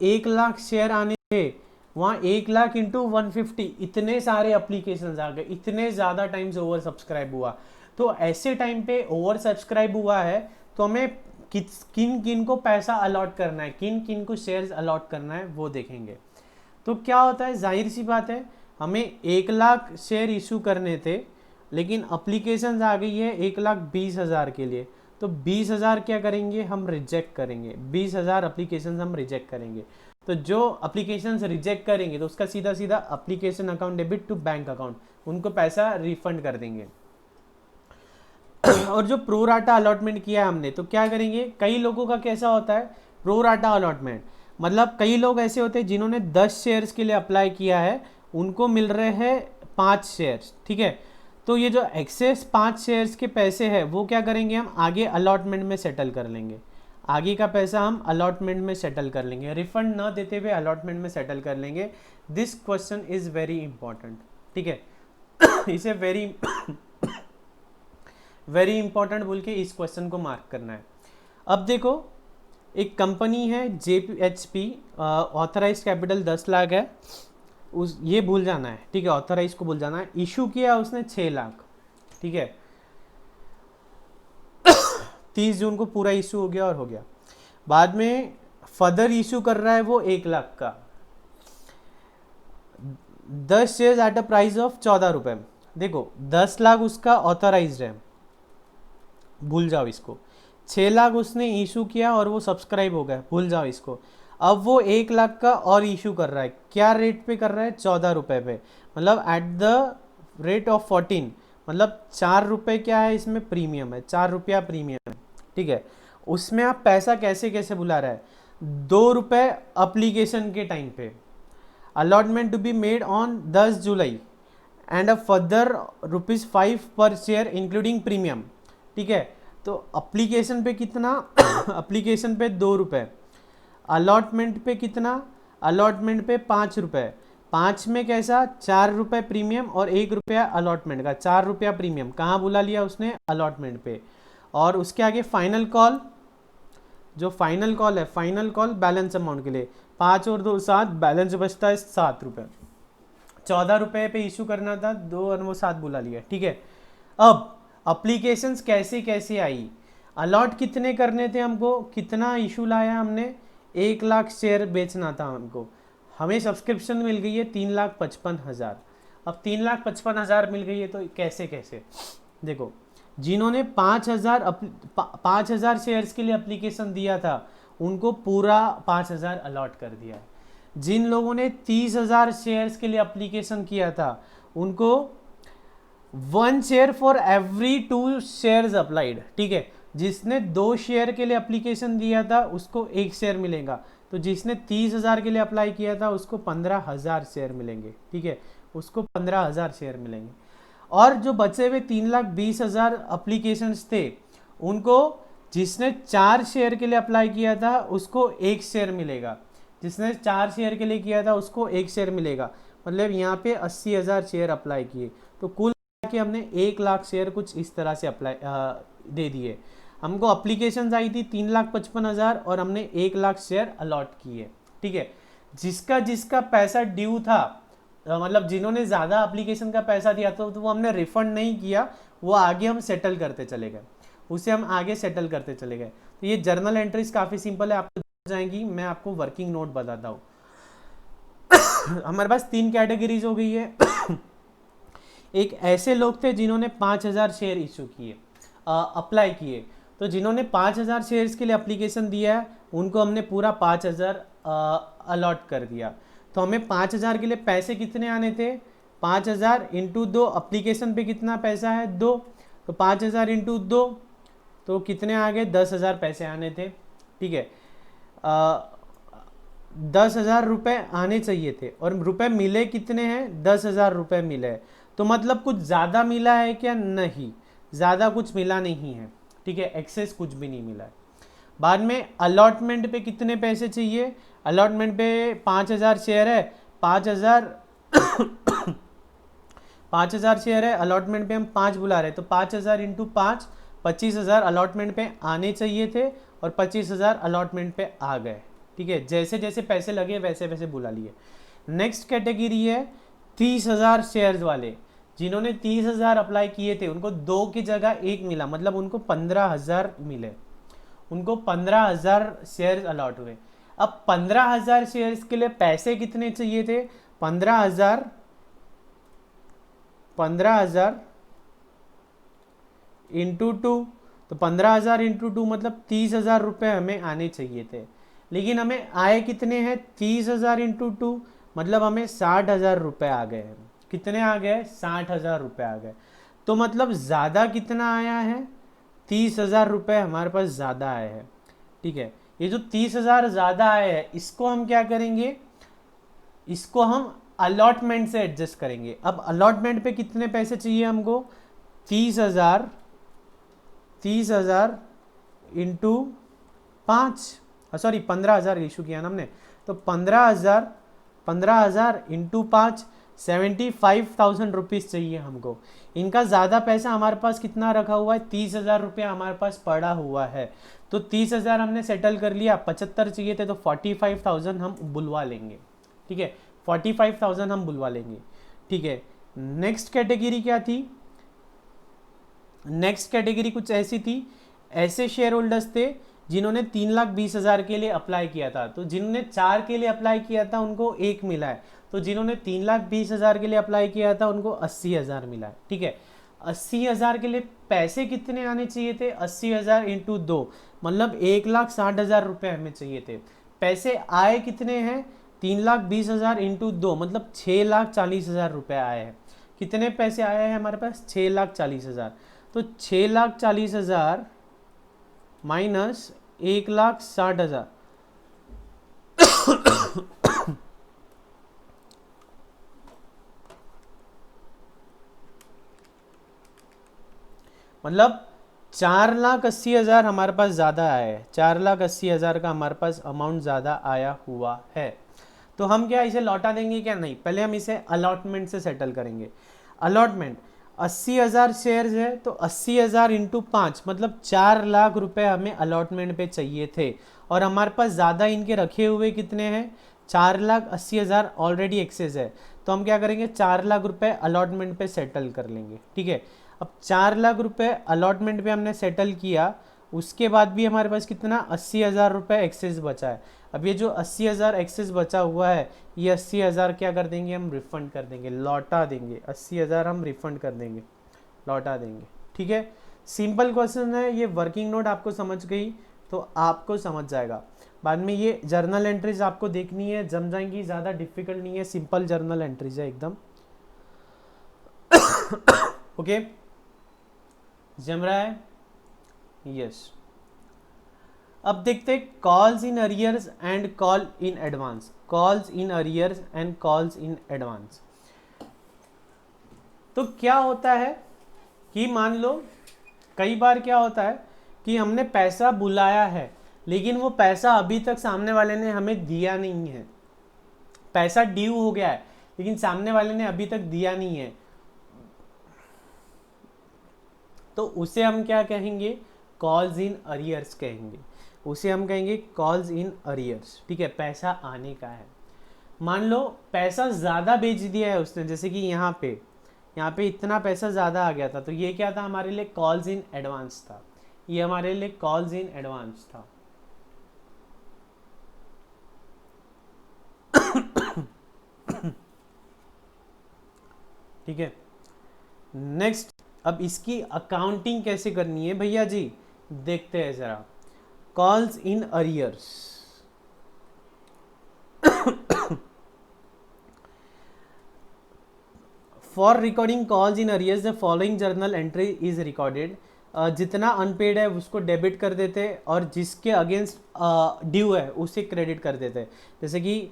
1 लाख शेयर आने थे, वहां 1 लाख इंटू 150, इतने सारे अप्लीकेशंस आ गए, इतने ज़्यादा टाइम्स ओवर सब्सक्राइब हुआ। तो ऐसे टाइम पे ओवर सब्सक्राइब हुआ है, तो हमें किन किन को पैसा अलॉट करना है, किन किन को शेयर्स अलॉट करना है, वो देखेंगे। तो क्या होता है, जाहिर सी बात है, हमें 1 लाख शेयर इशू करने थे, लेकिन अप्लीकेशंस आ गई है 1,20,000 के लिए, तो 20,000 क्या करेंगे, हम रिजेक्ट करेंगे। 20,000 अप्लीकेशंस हम रिजेक्ट करेंगे। तो जो अप्लीकेशंस रिजेक्ट करेंगे, तो उसका सीधा सीधा application account debit to bank account, उनको पैसा रिफंड कर देंगे। और जो प्रो राटा अलॉटमेंट किया है हमने, तो क्या करेंगे, कई लोगों का कैसा होता है प्रो राटा अलॉटमेंट, मतलब कई लोग ऐसे होते हैं जिन्होंने 10 शेयर्स के लिए अप्लाई किया है, उनको मिल रहे हैं 5 शेयर्स। ठीक है, तो ये जो एक्सेस 5 शेयर्स के पैसे हैं, वो क्या करेंगे, हम आगे अलॉटमेंट में सेटल कर लेंगे। आगे का पैसा हम अलॉटमेंट में सेटल कर लेंगे, रिफंड ना देते हुए अलॉटमेंट में सेटल कर लेंगे। This question is very important. ठीक है, इसे वेरी इंपॉर्टेंट बोल के इस क्वेश्चन को मार्क करना है। अब देखो, एक कंपनी है JPHP, ऑथराइज कैपिटल 10 लाख है, ये भूल जाना है। ठीक है, ऑथराइज को भूल जाना है। इशू किया उसने 6 लाख। ठीक है, 30 जून को पूरा इशू हो गया और हो गया। बाद में फर्दर इशू कर रहा है वो 1 लाख का, 10 shares at a price of 14 रुपए। देखो 10 लाख उसका ऑथराइज्ड है, भूल जाओ इसको। 6 लाख उसने इशू किया और वो सब्सक्राइब हो गया, भूल जाओ इसको। अब वो 1 लाख का और इशू कर रहा है, क्या रेट पे कर रहा है, 14 रुपए पे, मतलब एट द रेट ऑफ 14, मतलब 4 रुपये क्या है इसमें प्रीमियम है, 4 रुपया प्रीमियम है। ठीक है, उसमें आप पैसा कैसे कैसे बुला रहा है, 2 रुपये अप्लीकेशन के टाइम पे, allotment to be made on 10 July and a further ₹5 per share including premium. ठीक है, तो अप्लीकेशन पे कितना अप्लीकेशन पे 2 रुपये, अलॉटमेंट पे कितना, अलॉटमेंट पे 5 रुपये, 5 में कैसा 4 रुपये प्रीमियम और 1 रुपया अलॉटमेंट का, 4 रुपया प्रीमियम कहाँ बुला लिया उसने, अलॉटमेंट पे। और उसके आगे फाइनल कॉल, जो फाइनल कॉल है, फाइनल कॉल बैलेंस अमाउंट के लिए 5 और 2 7, बैलेंस बचता है 7 रुपये। 14 रुपये पे इशू करना था, 2 और वो 7 बुला लिया। ठीक है, अब अप्लीकेशंस कैसे कैसे आई, अलॉट कितने करने थे हमको, कितना इशू लाया हमने, 1 लाख शेयर बेचना था हमको, हमें सब्सक्रिप्शन मिल गई है 3,55,000। अब 3,55,000 मिल गई है, तो कैसे कैसे, देखो जिन्होंने 5,000 शेयर्स के लिए एप्लीकेशन दिया था, उनको पूरा 5,000 अलॉट कर दिया है। जिन लोगों ने 30,000 शेयर्स के लिए एप्लीकेशन किया था, उनको 1 share for every 2 shares applied. ठीक है, जिसने 2 शेयर के लिए एप्लीकेशन दिया था उसको 1 शेयर मिलेगा, तो जिसने 30,000 के लिए अप्लाई किया था उसको 15,000 शेयर मिलेंगे। ठीक है, उसको 15,000 शेयर मिलेंगे। और जो बचे हुए 3,20,000 अप्लीकेशंस थे, उनको जिसने 4 शेयर के लिए अप्लाई किया था उसको 1 शेयर मिलेगा, जिसने 4 शेयर के लिए किया था उसको 1 शेयर मिलेगा। मतलब यहाँ पे 80,000 शेयर अप्लाई किए, तो कुल कि हमने 1 लाख शेयर कुछ इस तरह से अप्लाई दे दिए। हमको एप्लीकेशंस आई थी 3,55,000 और हमने 1 लाख शेयर अलॉट किए। ठीक है, जिसका जिसका पैसा ड्यू था मतलब जिन्होंने ज़्यादा एप्लीकेशन का पैसा दिया तो वो हमने रिफंड नहीं किया, वो आगे हम सेटल करते चले गए, उसे हम आगे सेटल करते चले गए। तो ये जर्नल एंट्रीज काफ़ी सिंपल है, आपको जाएंगी। मैं आपको वर्किंग नोट बताता हूँ। हमारे पास 3 कैटेगरीज हो गई है। एक ऐसे लोग थे जिन्होंने 5000 शेयर इशू किए, अप्लाई किए। तो जिन्होंने 5000 शेयर्स के लिए एप्लीकेशन दिया है उनको हमने पूरा 5000 अलॉट कर दिया। तो हमें 5000 के लिए पैसे कितने आने थे, 5000 इंटू 2, एप्लीकेशन पे कितना पैसा है 2, तो 5000 इंटू 2 तो कितने आ गए, 10,000 पैसे आने थे। ठीक है, 10,000 रुपये आने चाहिए थे और रुपए मिले कितने हैं, 10,000 रुपये मिले। तो मतलब कुछ ज़्यादा मिला है क्या, नहीं, ज़्यादा कुछ मिला नहीं है। ठीक है, एक्सेस कुछ भी नहीं मिला है। बाद में अलॉटमेंट पे कितने पैसे चाहिए, अलॉटमेंट पे 5,000 शेयर है, 5,000 शेयर है, अलॉटमेंट पे हम 5 बुला रहे हैं, तो 5,000 इंटू 5, 25,000 अलॉटमेंट पे आने चाहिए थे और 25,000 अलॉटमेंट पे आ गए। ठीक है, जैसे जैसे पैसे लगे वैसे वैसे बुला लिए। नेक्स्ट कैटेगरी है 30,000 शेयर्स वाले, जिन्होंने 30,000 अप्लाई किए थे, उनको 2 की जगह 1 मिला, मतलब उनको 15,000 मिले, उनको 15,000 शेयर्स अलॉट हुए। अब 15,000 शेयर्स के लिए पैसे कितने चाहिए थे, 15,000 इंटू 2, तो 15,000 इंटू 2 मतलब 30,000 रुपये हमें आने चाहिए थे, लेकिन हमें आए कितने हैं, 30,000 इंटू 2 मतलब हमें 60,000 रुपये आ गए हैं। कितने आ गए, 60,000 रुपये आ गए। तो मतलब ज़्यादा कितना आया है, 30,000 रुपये हमारे पास ज़्यादा आए हैं। ठीक है, ये जो 30,000 ज़्यादा आए हैं इसको हम क्या करेंगे, इसको हम अलॉटमेंट से एडजस्ट करेंगे। अब अलॉटमेंट पे कितने पैसे चाहिए हमको, 30,000 इंटू 5, सॉरी 15,000 इशू किया ना हमने, तो 15,000 इंटू 5, 75,000 रुपीज़ चाहिए हमको। इनका ज़्यादा पैसा हमारे पास कितना रखा हुआ है, 30,000 रुपया हमारे पास पड़ा हुआ है। तो 30,000 हमने सेटल कर लिया, 75 चाहिए थे तो 45,000 हम बुलवा लेंगे। ठीक है, 45,000 हम बुलवा लेंगे। ठीक है, नेक्स्ट कैटेगरी क्या थी, नेक्स्ट कैटेगरी कुछ ऐसी थी, ऐसे शेयर होल्डर्स थे जिन्होंने 3,20,000 के लिए अप्लाई किया था। तो जिन्होंने 4 के लिए अप्लाई किया था उनको 1 मिला है, तो जिन्होंने 3,20,000 के लिए अप्लाई किया था उनको 80,000 मिला है। ठीक है, 80,000 के लिए पैसे कितने आने चाहिए थे, 80,000 इंटू 2 मतलब 1,60,000 रुपये हमें चाहिए थे। पैसे आए कितने हैं, 3,20,000 इंटू 2 मतलब 6,40,000 रुपये आए हैं। कितने पैसे आए हैं हमारे पास, 6,40,000। तो 6,40,000 माइनस 1,60,000 मतलब 4,80,000 हमारे पास ज़्यादा आया है, 4,80,000 का हमारे पास अमाउंट ज़्यादा आया हुआ है। तो हम क्या इसे लौटा देंगे क्या, नहीं, पहले हम इसे अलॉटमेंट से सेटल करेंगे। अलॉटमेंट 80,000 शेयर्स है, तो 80,000 इंटू 5 मतलब 4 लाख रुपए हमें अलॉटमेंट पे चाहिए थे, और हमारे पास ज़्यादा इनके रखे हुए कितने हैं, 4,80,000 ऑलरेडी एक्सेस है। तो हम क्या करेंगे, 4 लाख रुपए अलॉटमेंट पे सेटल कर लेंगे। ठीक है, अब 4 लाख रुपए अलॉटमेंट पे हमने सेटल किया, उसके बाद भी हमारे पास कितना, 80,000 रुपये एक्सेस बचा है। अब ये जो 80,000 एक्सेस बचा हुआ है, ये 80,000 क्या कर देंगे, हम रिफंड कर देंगे, लौटा देंगे। 80,000 हम रिफंड कर देंगे, लौटा देंगे। ठीक है, सिंपल क्वेश्चन है ये, वर्किंग नोट आपको समझ गई तो आपको समझ जाएगा। बाद में ये जर्नल एंट्रीज आपको देखनी है, जम जाएंगी, ज़्यादा डिफिकल्ट नहीं है, सिंपल जर्नल एंट्रीज है एकदम। ओके, जम रहा है, यस। अब देखते हैं calls in arrears and call in advance, calls in arrears and calls in advance. तो क्या होता है कि मान लो कई बार क्या होता है कि हमने पैसा बुलाया है, लेकिन वो पैसा अभी तक सामने वाले ने हमें दिया नहीं है, पैसा ड्यू हो गया है लेकिन सामने वाले ने अभी तक दिया नहीं है, तो उसे हम क्या कहेंगे, कॉल्स इन अरियर्स कहेंगे, उसे हम कहेंगे कॉल्स इन अरियर्स। ठीक है, पैसा आने का है। मान लो पैसा ज़्यादा बेच दिया है उसने, जैसे कि यहाँ पे इतना पैसा ज़्यादा आ गया था, तो ये क्या था हमारे लिए, कॉल्स इन एडवांस था, ये हमारे लिए कॉल्स इन एडवांस था। ठीक है, नेक्स्ट, अब इसकी अकाउंटिंग कैसे करनी है भैया जी, देखते हैं जरा। Calls in arrears, for recording calls in arrears the following journal entry is recorded. जितना अनपेड है उसको डेबिट कर देते और जिसके अगेंस्ट ड्यू है उसे क्रेडिट कर देते। जैसे कि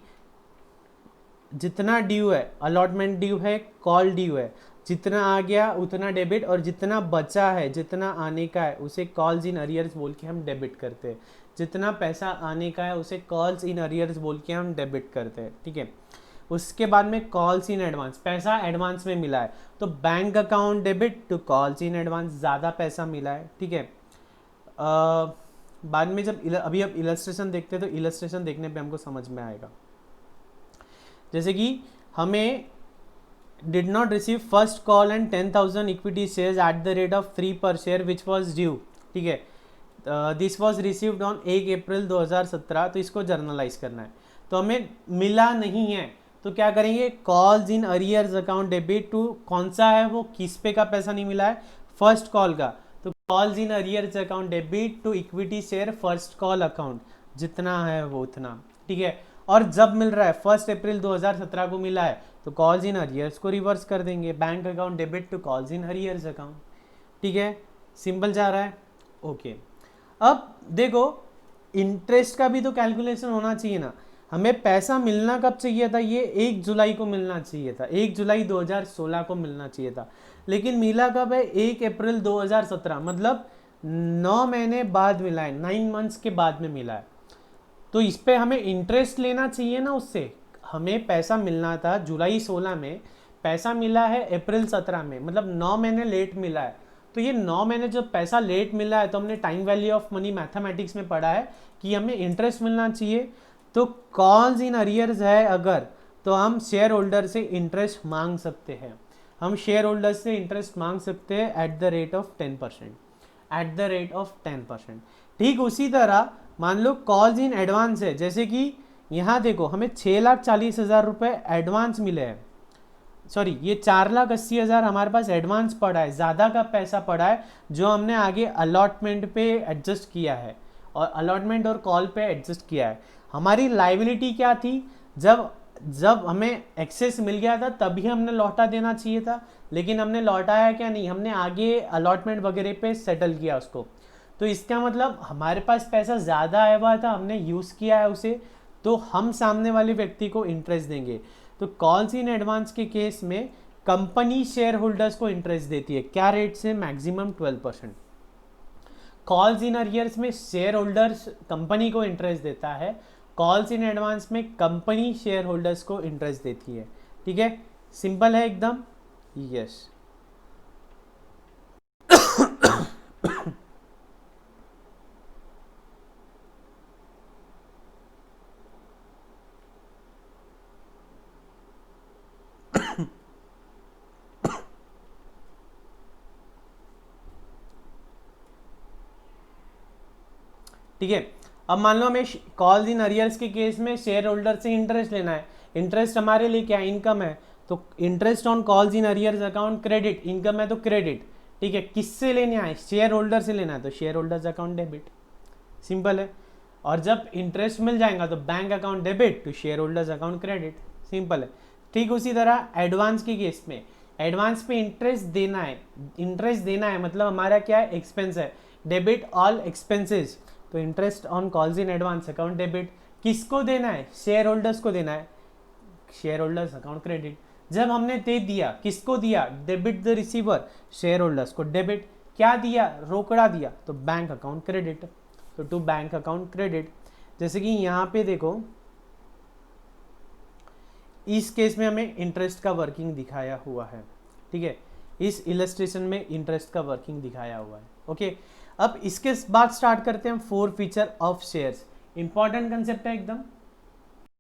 जितना ड्यू है, अलॉटमेंट ड्यू है, कॉल ड्यू है, जितना आ गया उतना डेबिट, और जितना बचा है, जितना आने का है, उसे कॉल्स इन अरियर्स बोल के हम डेबिट करते हैं। जितना पैसा आने का है उसे कॉल्स इन अरियर्स बोल के हम डेबिट करते हैं। ठीक है, उसके बाद में कॉल्स इन एडवांस, पैसा एडवांस में मिला है तो bank account debit to calls in advance, ज़्यादा पैसा मिला है। ठीक है, बाद में जब अभी अब इलस्ट्रेशन देखते हैं तो इलस्ट्रेशन देखने पे हमको समझ में आएगा। जैसे कि हमें did not receive first call and 10,000 equity shares at the rate of 3 पर शेयर विच वॉज ड्यू। ठीक है, दिस वॉज रिसीव्ड ऑन 1 अप्रैल 2017, तो इसको जर्नलाइज करना है। तो हमें मिला नहीं है तो क्या करेंगे, calls in arrears account debit to, कौन सा है वो, किस पे का पैसा नहीं मिला है, फर्स्ट कॉल का, तो calls in arrears account debit to equity share first call account, जितना है वो उतना। ठीक है, और जब मिल रहा है 1 अप्रैल 2017 को मिला है तो कॉल्स इन अरियर्स को रिवर्स कर देंगे, bank account debit to calls in arrears account. ठीक है, सिंपल जा रहा है। ओके, अब देखो इंटरेस्ट का भी तो कैलकुलेशन होना चाहिए ना। हमें पैसा मिलना कब चाहिए था, ये 1 जुलाई को मिलना चाहिए था, 1 जुलाई 2016 को मिलना चाहिए था, लेकिन मिला कब है, 1 अप्रैल 2017, मतलब 9 महीने बाद मिला है, 9 मंथ्स के बाद में मिला है। तो इस पे हमें इंटरेस्ट लेना चाहिए ना उससे। हमें पैसा मिलना था जुलाई 16 में, पैसा मिला है अप्रैल 17 में, मतलब 9 महीने लेट मिला है। तो ये 9 महीने जब पैसा लेट मिला है तो हमने time value of money mathematics में पढ़ा है कि हमें इंटरेस्ट मिलना चाहिए। तो कॉल्स इन अरियर्स है अगर, तो हम शेयर होल्डर से इंटरेस्ट मांग सकते हैं, हम शेयर होल्डर से इंटरेस्ट मांग सकते हैं at the rate of 10%, at the rate of 10%। ठीक उसी तरह मान लो कॉल्स इन एडवांस है, जैसे कि यहाँ देखो हमें 6,40,000 रुपये एडवांस मिले हैं, सॉरी ये 4,80,000 हमारे पास एडवांस पड़ा है, ज़्यादा का पैसा पड़ा है जो हमने आगे अलॉटमेंट पे एडजस्ट किया है, और अलॉटमेंट और कॉल पे एडजस्ट किया है। हमारी लाइबिलिटी क्या थी, जब हमें एक्सेस मिल गया था तभी हमने लौटा देना चाहिए था, लेकिन हमने लौटाया क्या नहीं, हमने आगे अलॉटमेंट वगैरह पे सेटल किया उसको। तो इसका मतलब हमारे पास पैसा ज़्यादा आया हुआ था, हमने यूज़ किया है उसे, तो हम सामने वाले व्यक्ति को इंटरेस्ट देंगे। तो कॉल्स इन एडवांस के केस में कंपनी शेयर होल्डर्स को इंटरेस्ट देती है, क्या रेट से, मैक्सिमम 12%। कॉल्स इन अरियर्स में शेयर होल्डर्स कंपनी को इंटरेस्ट देता है, कॉल्स इन एडवांस में कंपनी शेयर होल्डर्स को इंटरेस्ट देती है। ठीक है, सिंपल है एकदम, यस। ठीक है, अब मान लो हमें कॉल्स इन अरियर्स के केस में शेयर होल्डर से इंटरेस्ट लेना है। इंटरेस्ट हमारे लिए क्या, इनकम है, तो interest on calls in arrears account credit, income है तो क्रेडिट। ठीक है, किससे लेना है, शेयर होल्डर से लेना है तो share holders account debit, simple है। और जब इंटरेस्ट मिल जाएगा तो bank account debit to share holders account credit, simple है। ठीक उसी तरह एडवांस के केस में, एडवांस पे इंटरेस्ट देना है, इंटरेस्ट देना है मतलब हमारा क्या है, एक्सपेंस है, डेबिट ऑल एक्सपेंसेस, तो interest on calls in advance account debit. किसको देना है, शेयर होल्डर्स को देना है, शेयर होल्डर्स अकाउंट क्रेडिट। जब हमने दे दिया, किसको दिया, debit the receiver, share holders को डेबिट, क्या दिया, रोकड़ा दिया, तो बैंक अकाउंट क्रेडिट, तो टू बैंक अकाउंट क्रेडिट। जैसे कि यहाँ पे देखो इस केस में हमें इंटरेस्ट का वर्किंग दिखाया हुआ है। ठीक है, इस इलस्ट्रेशन में इंटरेस्ट का वर्किंग दिखाया हुआ है। ओके, अब इसके बाद स्टार्ट करते हैं हम 4 feature of shares. Important concept है एकदम।